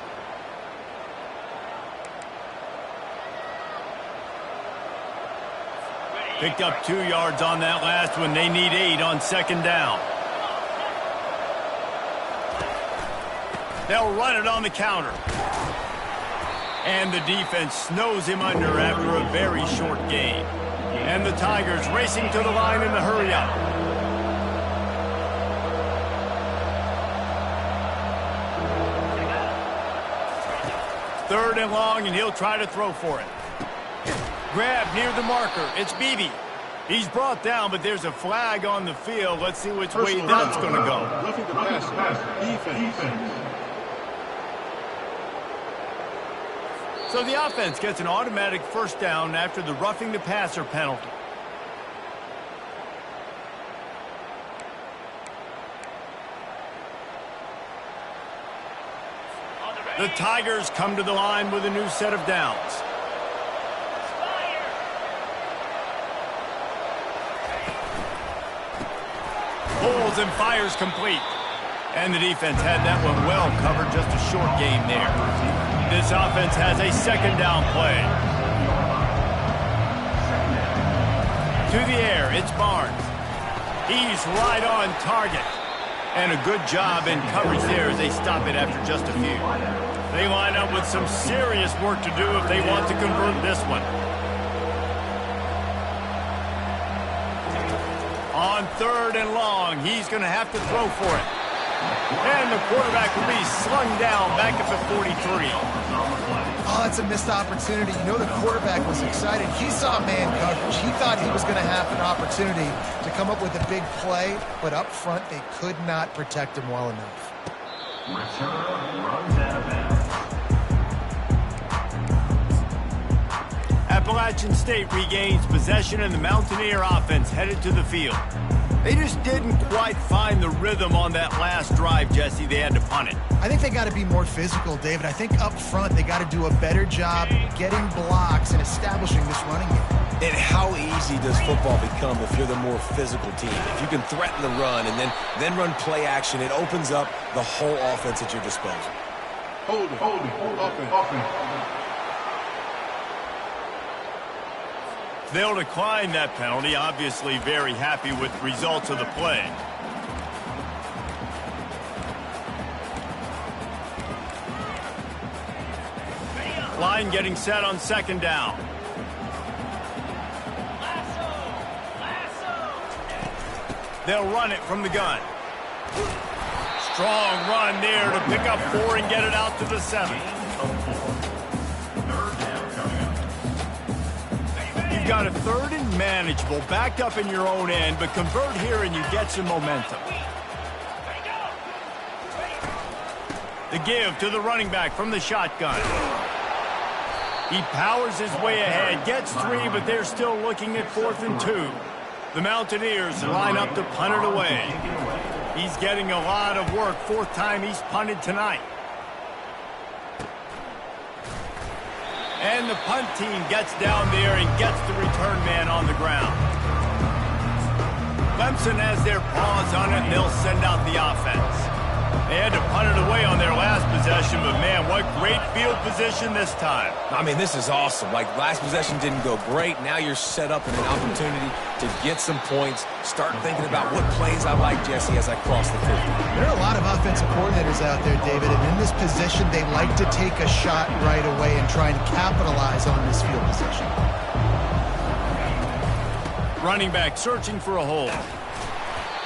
Picked up 2 yards on that last one. They need 8 on 2nd down. They'll run it on the counter. And the defense snows him under after a very short gain. And the Tigers racing to the line in the hurry-up. Third and long, and he'll try to throw for it. Grab near the marker. It's Beebe. He's brought down, but there's a flag on the field. Let's see which way that's going to go. Roughing the pass. Defense. So the offense gets an automatic first down after the roughing the passer penalty. The Tigers come to the line with a new set of downs. Pulls and fires complete. And the defense had that one well covered, just a short game there. This offense has a second down play. To the air, it's Barnes. He's right on target. And a good job in coverage there as they stop it after just a few. They line up with some serious work to do if they want to convert this one. On 3rd and long, he's going to have to throw for it. And the quarterback will be slung down back up at 43. Oh, that's a missed opportunity. You know the quarterback was excited. He saw man coverage. He thought he was going to have an opportunity to come up with a big play, but up front they could not protect him well enough. Appalachian State regains possession and the Mountaineer offense headed to the field. They just didn't quite find the rhythm on that last drive, Jesse. They had to punt it. I think they got to be more physical, David. I think up front they got to do a better job getting blocks and establishing this running game. And how easy does football become if you're the more physical team? If you can threaten the run and then run play action, it opens up the whole offense at your disposal. Hold it. Offense. They'll decline that penalty, obviously very happy with the results of the play. Line getting set on 2nd down. They'll run it from the gun. Strong run there to pick up 4 and get it out to the 7. You've got a 3rd and manageable, backed up in your own end, but convert here and you get some momentum. The give to the running back from the shotgun. He powers his way ahead, gets 3, but they're still looking at 4th and 2. The Mountaineers line up to punt it away. He's getting a lot of work, 4th time he's punted tonight. And the punt team gets down there and gets the return man on the ground. Clemson has their paws on it, and they'll send out the offense. They had to punt it away on their last possession, but man, what great field position this time. I mean, this is awesome. Like, last possession didn't go great. Now you're set up in an opportunity to get some points. Start thinking about what plays I like, Jesse, as I cross the 50. There are a lot of offensive coordinators out there, David, and in this position, they like to take a shot right away and try and capitalize on this field position. Running back searching for a hole.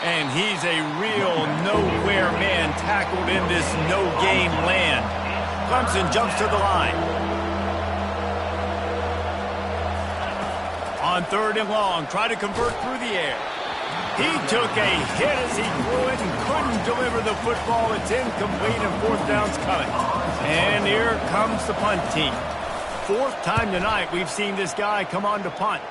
And he's a real nowhere man tackled in this no-game land. Clemson jumps to the line. On 3rd and long, try to convert through the air. He took a hit as he threw it and couldn't deliver the football. It's incomplete and 4th down's coming. And here comes the punt team. 4th time tonight we've seen this guy come on to punt.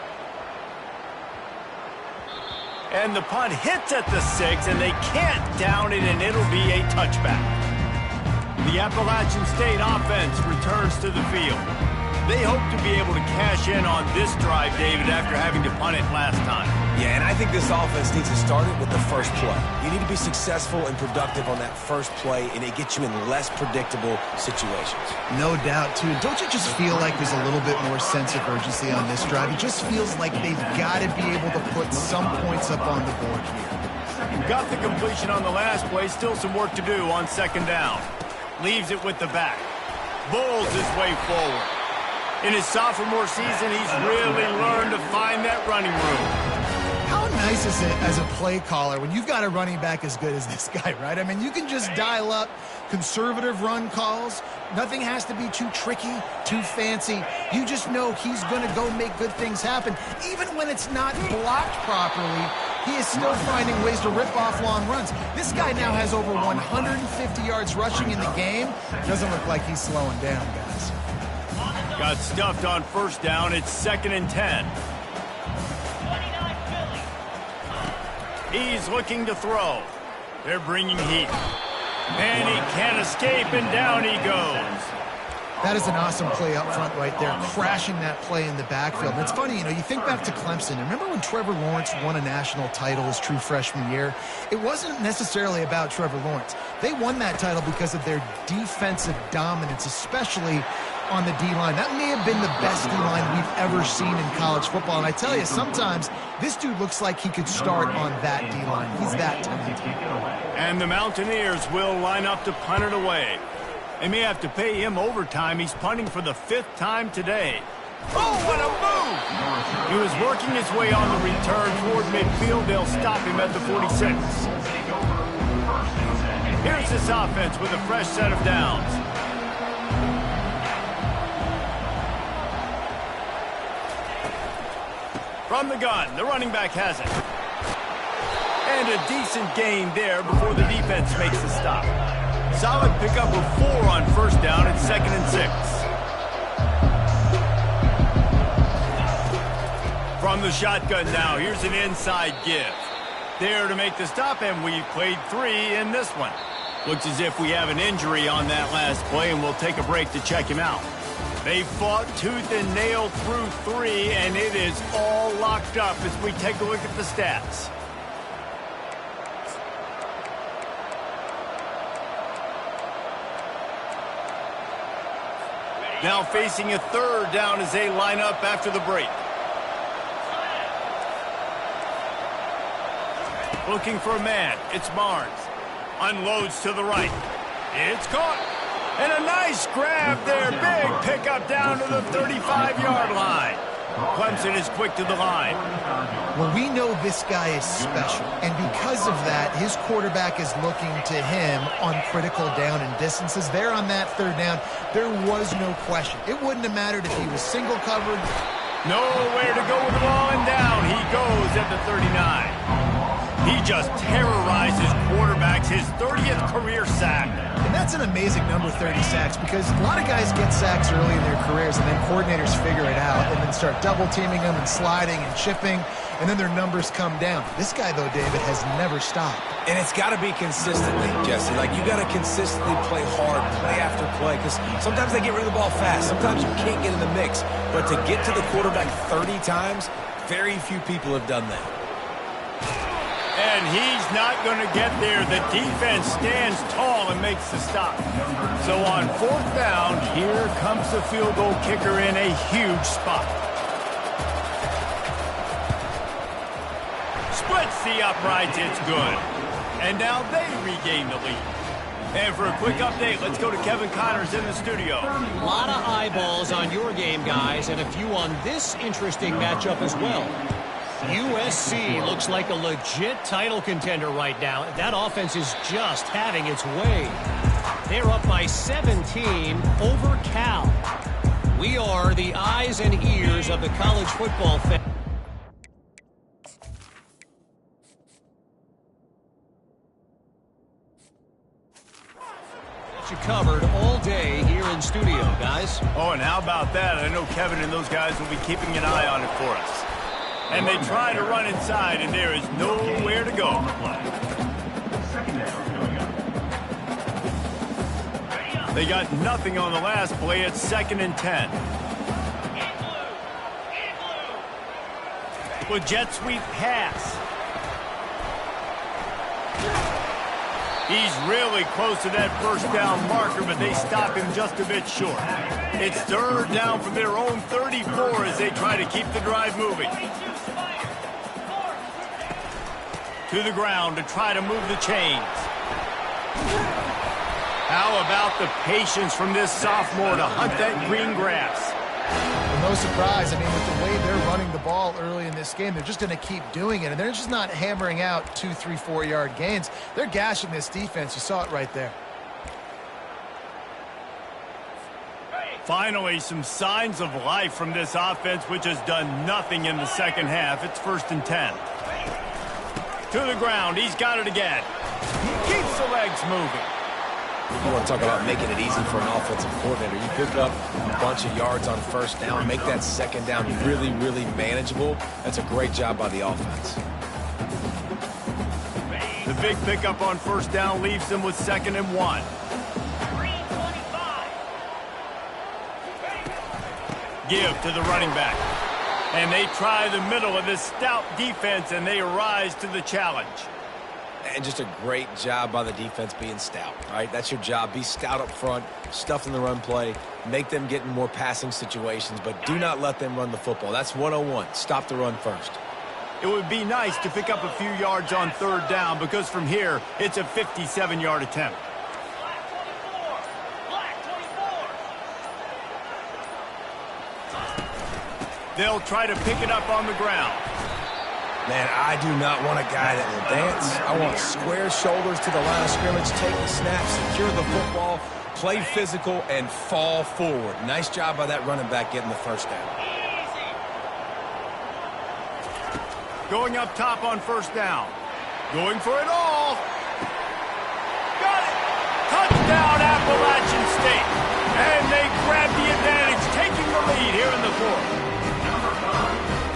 And the punt hits at the 6, and they can't down it, and it'll be a touchback. The Appalachian State offense returns to the field. They hope to be able to cash in on this drive, David, after having to punt it last time. Yeah, and I think this offense needs to start it with the first play. You need to be successful and productive on that first play, and it gets you in less predictable situations. No doubt, too. Don't you just feel like there's a little bit more sense of urgency on this drive? It just feels like they've got to be able to put some points up on the board here. Got the completion on the last play. Still some work to do on 2nd down. Leaves it with the back. Bulls his way forward. In his sophomore season, he's really learned to find that running room. How nice is it as a play caller when you've got a running back as good as this guy, right? I mean, you can just dial up conservative run calls. Nothing has to be too tricky, too fancy. You just know he's going to go make good things happen. Even when it's not blocked properly, he is still finding ways to rip off long runs. This guy now has over 150 yards rushing in the game. Doesn't look like he's slowing down, guys. Got stuffed on first down. It's 2nd and 10. He's looking to throw. They're bringing heat. And he can't escape, and down he goes. That is an awesome play up front right there, crashing that play in the backfield. And it's funny, you think back to Clemson. Remember when Trevor Lawrence won a national title his true freshman year? It wasn't necessarily about Trevor Lawrence. They won that title because of their defensive dominance, especially on the D-line. That may have been the best D-line we've ever seen in college football. And I tell you, sometimes this dude looks like he could start on that D-line. He's that talented. And the Mountaineers will line up to punt it away. They may have to pay him overtime. He's punting for the 5th time today. Oh, what a move! He was working his way on the return toward midfield. They'll stop him at the 46. Here's this offense with a fresh set of downs. From the gun, the running back has it. And a decent gain there before the defense makes the stop. Solid pickup of 4 on first down at 2nd and 6. From the shotgun now, here's an inside give. There to make the stop, and we've played 3 in this one. Looks as if we have an injury on that last play, and we'll take a break to check him out. They fought tooth and nail through 3, and it is all locked up as we take a look at the stats. Now facing a 3rd down as they line up after the break. Looking for a man. It's Barnes. Unloads to the right. It's caught. And a nice grab there. Big pickup down to the 35-yard line. Clemson is quick to the line. Well, we know this guy is special, and because of that, his quarterback is looking to him on critical down and distances. There on that 3rd down, there was no question. It wouldn't have mattered if he was single covered. Nowhere to go with the ball, and down he goes at the 39. He just terrorizes quarterbacks, his 30th career sack. And that's an amazing number, 30 sacks, because a lot of guys get sacks early in their careers, and then coordinators figure it out and then start double-teaming them and sliding and chipping, and then their numbers come down. This guy, though, David, has never stopped. And it's got to be consistently, Jesse. Like, you got to consistently play hard, play after play, because sometimes they get rid of the ball fast. Sometimes you can't get in the mix. But to get to the quarterback 30 times, very few people have done that. And he's not going to get there. The defense stands tall and makes the stop. So on 4th down, here comes the field goal kicker in a huge spot. Splits the uprights, it's good. And now they regain the lead. And for a quick update, let's go to Kevin Connors in the studio. A lot of eyeballs on your game, guys, and a few on this interesting matchup as well. USC looks like a legit title contender right now. That offense is just having its way. They're up by 17 over Cal. We are the eyes and ears of the college football fan. You covered all day here in studio, guys. Oh, and how about that? I know Kevin and those guys will be keeping an eye on it for us. And they try to run inside, and there is nowhere to go. They got nothing on the last play. It's 2nd and 10. With jet sweep pass. He's really close to that 1st down marker, but they stop him just a bit short. It's 3rd down from their own 34 as they try to keep the drive moving. To the ground to try to move the chains. How about the patience from this sophomore to hunt that green grass? Well, no surprise. I mean, with the way they're running the ball early in this game, they're just going to keep doing it. And they're just not hammering out 2, 3, 4-yard gains. They're gashing this defense. You saw it right there. Finally, some signs of life from this offense, which has done nothing in the second half. It's 1st and 10. To the ground. He's got it again. He keeps the legs moving. You want to talk about making it easy for an offensive coordinator. You pick up a bunch of yards on first down, make that second down really, really manageable. That's a great job by the offense. The big pickup on first down leaves them with 2nd and 1. Give to the running back. And they try the middle of this stout defense, and they rise to the challenge. And just a great job by the defense being stout, right? That's your job. Be stout up front, stuff in the run play, make them get in more passing situations, but do not let them run the football. That's 101. Stop the run first. It would be nice to pick up a few yards on 3rd down because from here, it's a 57-yard attempt. They'll try to pick it up on the ground. Man, I do not want a guy that will dance. I want square shoulders to the line of scrimmage, take the snap, secure the football, play physical, and fall forward. Nice job by that running back getting the first down. Going up top on first down. Going for it all. Got it. Touchdown, Appalachian State. And they grab the advantage, taking the lead here in the 4th.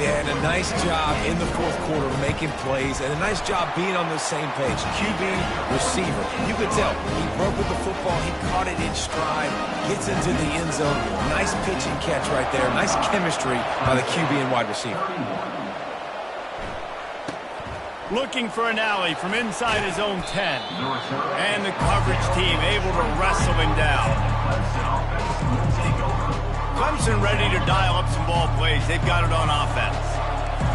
Yeah, and a nice job in the 4th quarter making plays, and a nice job being on the same page. QB, receiver. You could tell he broke with the football. He caught it in stride, gets into the end zone. Nice pitch and catch right there. Nice chemistry by the QB and wide receiver. Looking for an alley from inside his own 10. And the coverage team able to wrestle him down. Clemson ready to dial up some ball plays. They've got it on offense.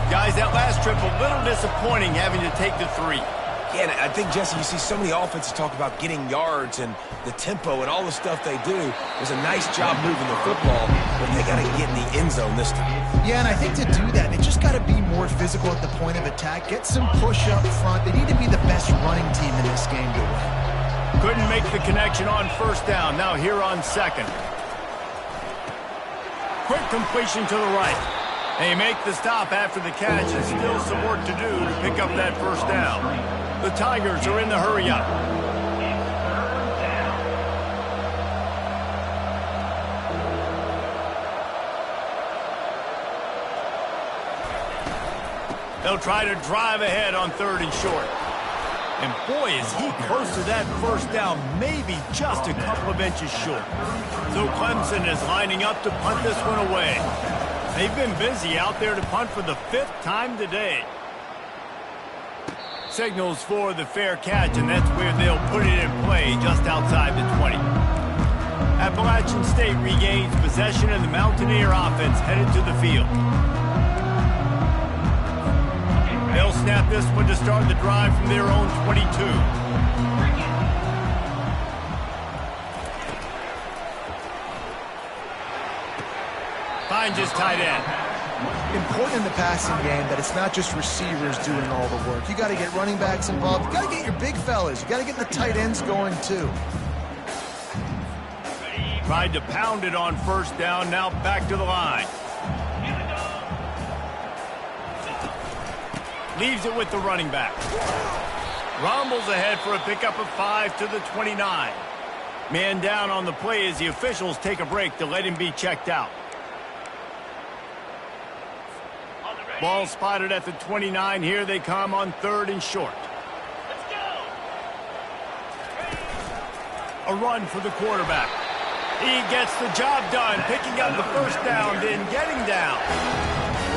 Guys, that last trip a little disappointing having to take the 3. Yeah, and I think, Jesse, you see so many offenses talk about getting yards and the tempo and all the stuff they do. It was a nice job moving the football, but they got to get in the end zone this time. Yeah, and I think to do that, they just got to be more physical at the point of attack. Get some push up front. They need to be the best running team in this game to win. Couldn't make the connection on first down. Now here on 2nd. Quick completion to the right. They make the stop after the catch, and still some work to do to pick up that first down. The Tigers are in the hurry up. They'll try to drive ahead on 3rd and short. And boy, is he close to that first down, maybe just a couple of inches short. So Clemson is lining up to punt this one away. They've been busy out there to punt for the 5th time today. Signals for the fair catch, and that's where they'll put it in play just outside the 20. Appalachian State regains possession, and the Mountaineer offense headed to the field. They'll snap this one to start the drive from their own 22. Finds his tight end. Important in the passing game that it's not just receivers doing all the work. You got to get running backs involved. You got to get your big fellas. You got to get the tight ends going too. Tried to pound it on first down. Now back to the line. Leaves it with the running back. Rumbles ahead for a pickup of 5 to the 29. Man down on the play as the officials take a break to let him be checked out. Ball spotted at the 29. Here they come on 3rd and short. A run for the quarterback. He gets the job done, picking up the first down, then getting down.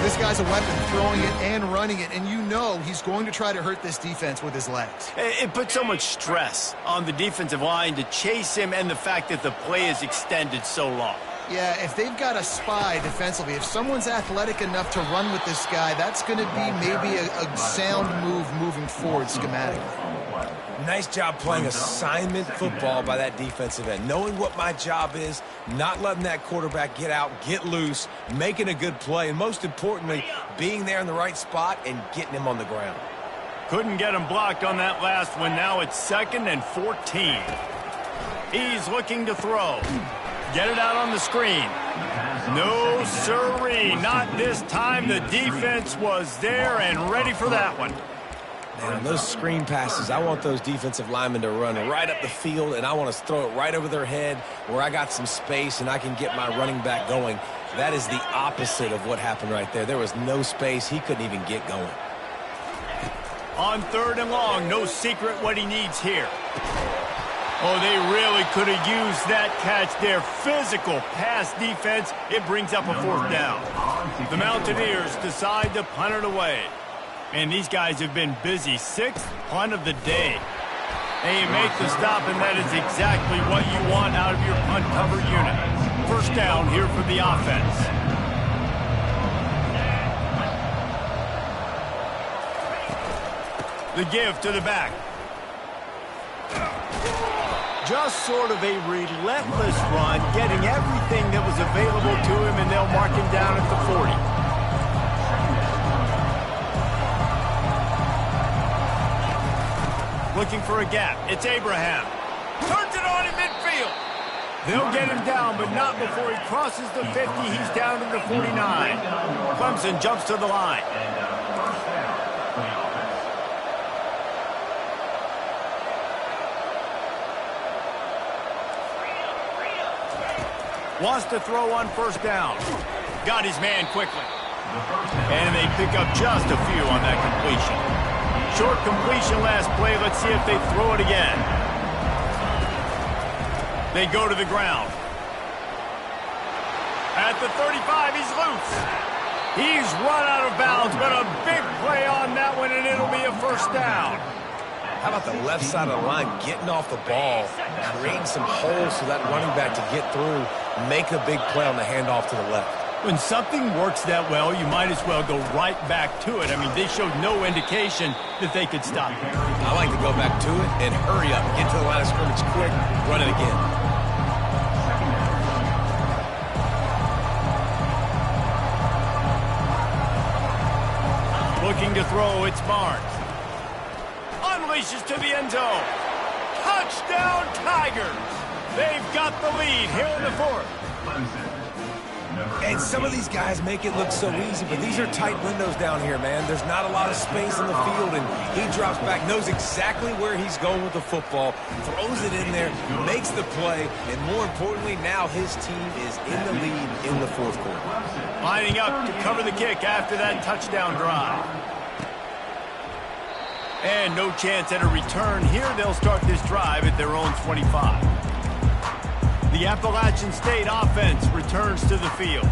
This guy's a weapon, throwing it and running it, and you know he's going to try to hurt this defense with his legs. It puts so much stress on the defensive line to chase him, and the fact that the play is extended so long. Yeah, if they've got a spy defensively, if someone's athletic enough to run with this guy, that's going to be maybe a sound move moving forward schematically. Nice job playing assignment football by that defensive end. Knowing what my job is, not letting that quarterback get out, get loose, making a good play, and most importantly, being there in the right spot and getting him on the ground. Couldn't get him blocked on that last one. Now it's 2nd and 14. He's looking to throw. Get it out on the screen. No, sirree. Not this time. The defense was there and ready for that one. Man, on those screen passes, I want those defensive linemen to run right up the field, and I want to throw it right over their head where I got some space and I can get my running back going. That is the opposite of what happened right there. There was no space. He couldn't even get going. On 3rd and long, no secret what he needs here. Oh, they really could have used that catch there. Physical pass defense. It brings up a 4th down. The Mountaineers decide to punt it away. And these guys have been busy. 6th punt of the day. And you make the stop, and that is exactly what you want out of your punt cover unit. 1st down here for the offense. The give to the back. Just sort of a relentless run, getting everything that was available to him, and they'll mark him down at the 40. Looking for a gap. It's Abraham. Turns it on in midfield. They'll get him down, but not before he crosses the 50. He's down to the 49. Clemson jumps to the line. Wants to throw on 1st down. Got his man quickly. And they pick up just a few on that completion. Short completion last play. Let's see if they throw it again. They go to the ground. At the 35, he's loose. He's run out of bounds, but a big play on that one, and it'll be a 1st down. How about the left side of the line getting off the ball, creating some holes for that running back to get through, make a big play on the handoff to the left. When something works that well, you might as well go right back to it. I mean, they showed no indication that they could stop it. I like to go back to it and hurry up, get to the line of scrimmage quick, run it again. Looking to throw, it's Barnes. Unleashes to the end zone. Touchdown, Tigers! They've got the lead here in the 4th. And some of these guys make it look so easy, but these are tight windows down here, man. There's not a lot of space in the field, and he drops back, knows exactly where he's going with the football, throws it in there, makes the play, and more importantly, now his team is in the lead in the 4th quarter. Lining up to cover the kick after that touchdown drive. And no chance at a return here. They'll start this drive at their own 25. The Appalachian State offense returns to the field.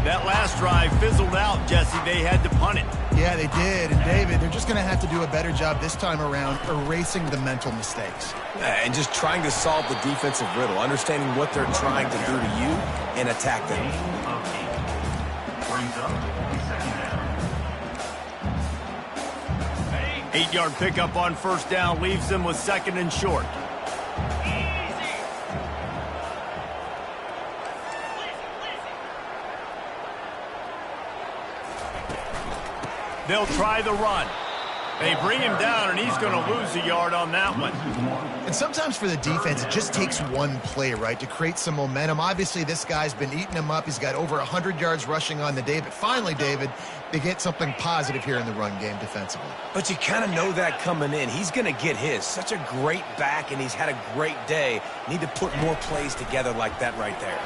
That last drive fizzled out, Jesse. They had to punt it. Yeah, they did. And, David, they're just going to have to do a better job this time around erasing the mental mistakes. And just trying to solve the defensive riddle, understanding what they're trying to do to you and attack them. 8-yard pickup on 1st down leaves them with 2nd and short. They'll try the run. They bring him down, and he's going to lose a yard on that one. And sometimes for the defense, it just takes one play, right, to create some momentum. Obviously, this guy's been eating him up. He's got over 100 yards rushing on the day. But finally, David, they get something positive here in the run game defensively. But you kind of know that coming in. He's going to get his. Such a great back, and he's had a great day. Need to put more plays together like that right there.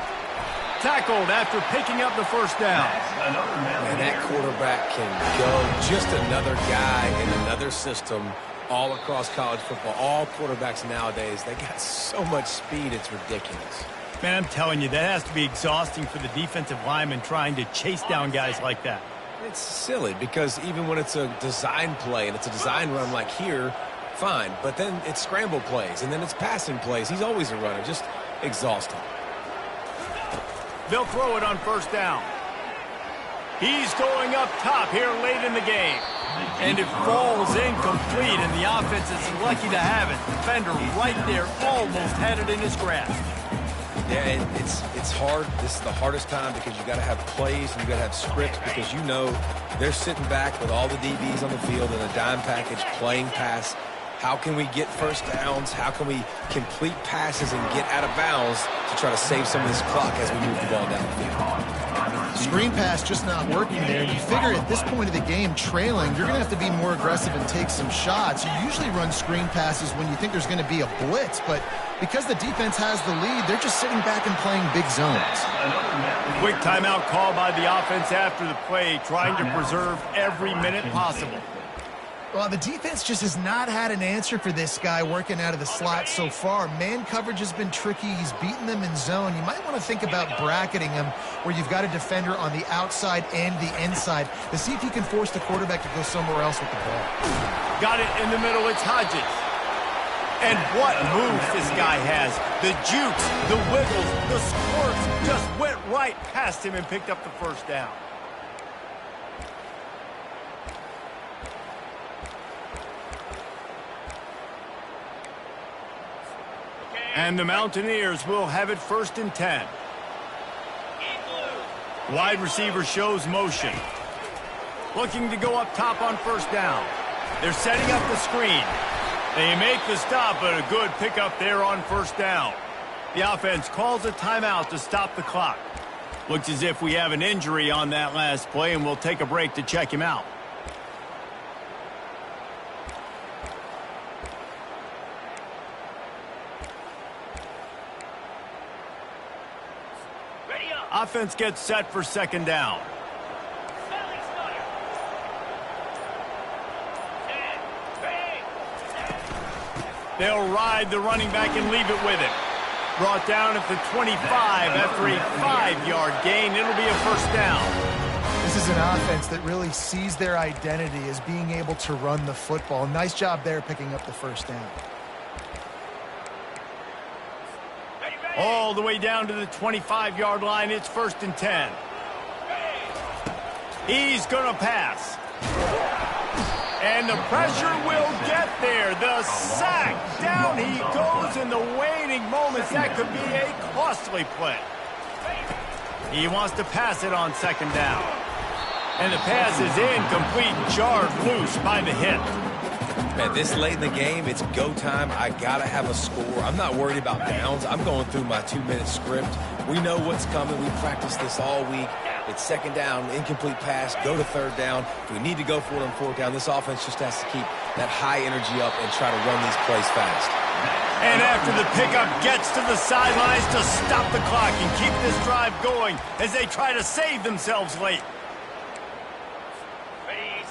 Tackled after picking up the 1st down. And that quarterback can go. Just another guy in another system all across college football. All quarterbacks nowadays, they got so much speed, it's ridiculous. Man, I'm telling you, that has to be exhausting for the defensive lineman trying to chase down guys like that. It's silly because even when it's a design play and it's a design run like here, fine. But then it's scramble plays and then it's passing plays. He's always a runner. Just exhausting. They'll throw it on 1st down. He's going up top here late in the game. And it falls incomplete, and the offense is lucky to have it. Defender right there almost had it in his grasp. Yeah, it's hard. This is the hardest time because you got to have plays and you got to have scripts because you know they're sitting back with all the DBs on the field in a dime package playing pass. How can we get 1st downs? How can we complete passes and get out of bounds to try to save some of this clock as we move the ball down the field? Screen pass just not working there. And you figure at this point of the game, trailing, you're going to have to be more aggressive and take some shots. You usually run screen passes when you think there's going to be a blitz, but because the defense has the lead, they're just sitting back and playing big zones. Quick timeout call by the offense after the play, trying to preserve every minute possible. Well, the defense just has not had an answer for this guy working out of the slot so far. Man coverage has been tricky. He's beaten them in zone. You might want to think about bracketing him where you've got a defender on the outside and the inside to see if you can force the quarterback to go somewhere else with the ball. Got it in the middle. It's Hodges. And what moves this guy has. The jukes, the wiggles, the squirts just went right past him and picked up the first down. And the Mountaineers will have it 1st and 10. Wide receiver shows motion. Looking to go up top on 1st down. They're setting up the screen. They make the stop, but a good pickup there on 1st down. The offense calls a timeout to stop the clock. Looks as if we have an injury on that last play, and we'll take a break to check him out. Offense gets set for 2nd down. They'll ride the running back and leave it with him. Brought down at the 25 after a 5-yard gain. It'll be a 1st down. This is an offense that really sees their identity as being able to run the football. Nice job there picking up the 1st down. All the way down to the 25-yard line. It's 1st and 10. He's going to pass. And the pressure will get there. The sack. Down he goes in the waning moments. That could be a costly play. He wants to pass it on 2nd down. And the pass is incomplete. Jarred loose by the hit. Man, this late in the game, it's go time. I got to have a score. I'm not worried about downs. I'm going through my 2-minute script. We know what's coming. We practiced this all week. It's 2nd down, incomplete pass, go to 3rd down. If we need to go for it on 4th down, this offense just has to keep that high energy up and try to run these plays fast. And after the pickup, gets to the sidelines to stop the clock and keep this drive going as they try to save themselves late.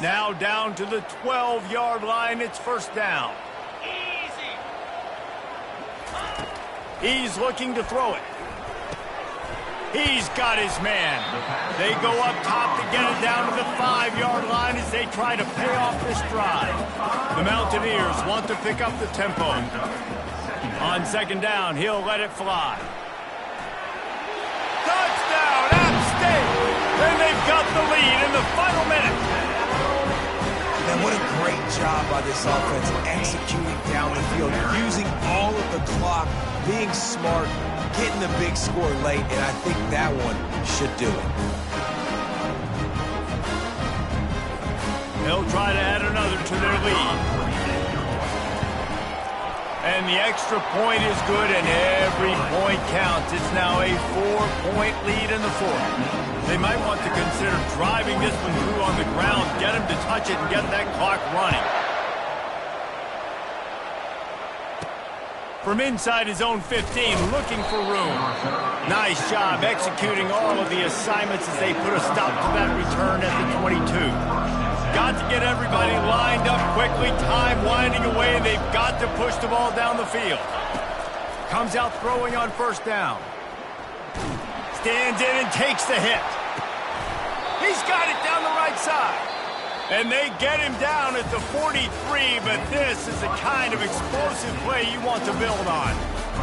Now down to the 12-yard line. It's 1st down. He's looking to throw it. He's got his man. They go up top to get it down to the 5-yard line as they try to pay off this drive. The Mountaineers want to pick up the tempo. On 2nd down, he'll let it fly. Touchdown, App State! And they've got the lead in the final minute. Man, what a great job by this offense executing down the field, using all of the clock, being smart, getting the big score late, and I think that one should do it. They'll try to add another to their lead. And the extra point is good, and every point counts. It's now a 4-point lead in the 4th. They might want to consider driving this one through on the ground, get him to touch it, and get that clock running. From inside his own 15, looking for room. Nice job executing all of the assignments as they put a stop to that return at the 22. Got to get everybody lined up quickly, time winding away, and they've got to push the ball down the field. Comes out throwing on 1st down. Stands in and takes the hit. He's got it down the right side. And they get him down at the 43, but this is the kind of explosive play you want to build on.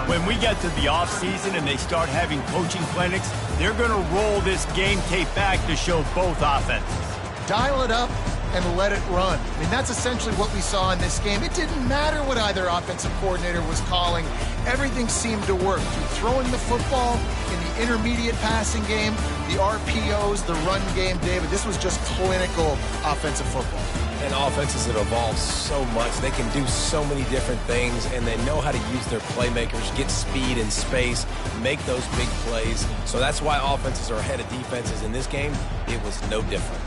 When we get to the offseason and they start having coaching clinics, they're going to roll this game tape back to show both offenses. Dial it up, and let it run. I mean, that's essentially what we saw in this game. It didn't matter what either offensive coordinator was calling. Everything seemed to work. Through throwing the football in the intermediate passing game, the RPOs, the run game, David, this was just clinical offensive football. And offenses have evolved so much. They can do so many different things, and they know how to use their playmakers, get speed and space, make those big plays. So that's why offenses are ahead of defenses. In this game, it was no different.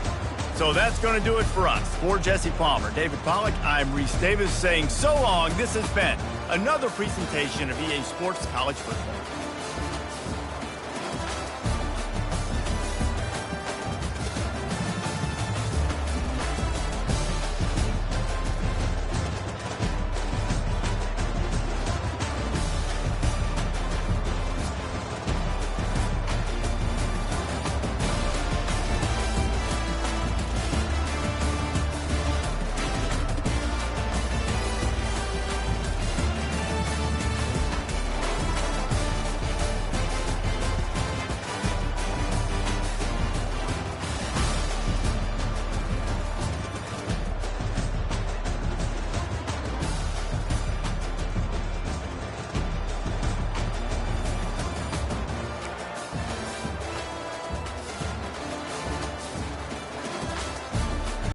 So that's going to do it for us. For Jesse Palmer, David Pollack, I'm Reese Davis saying so long. This has been another presentation of EA Sports College Football.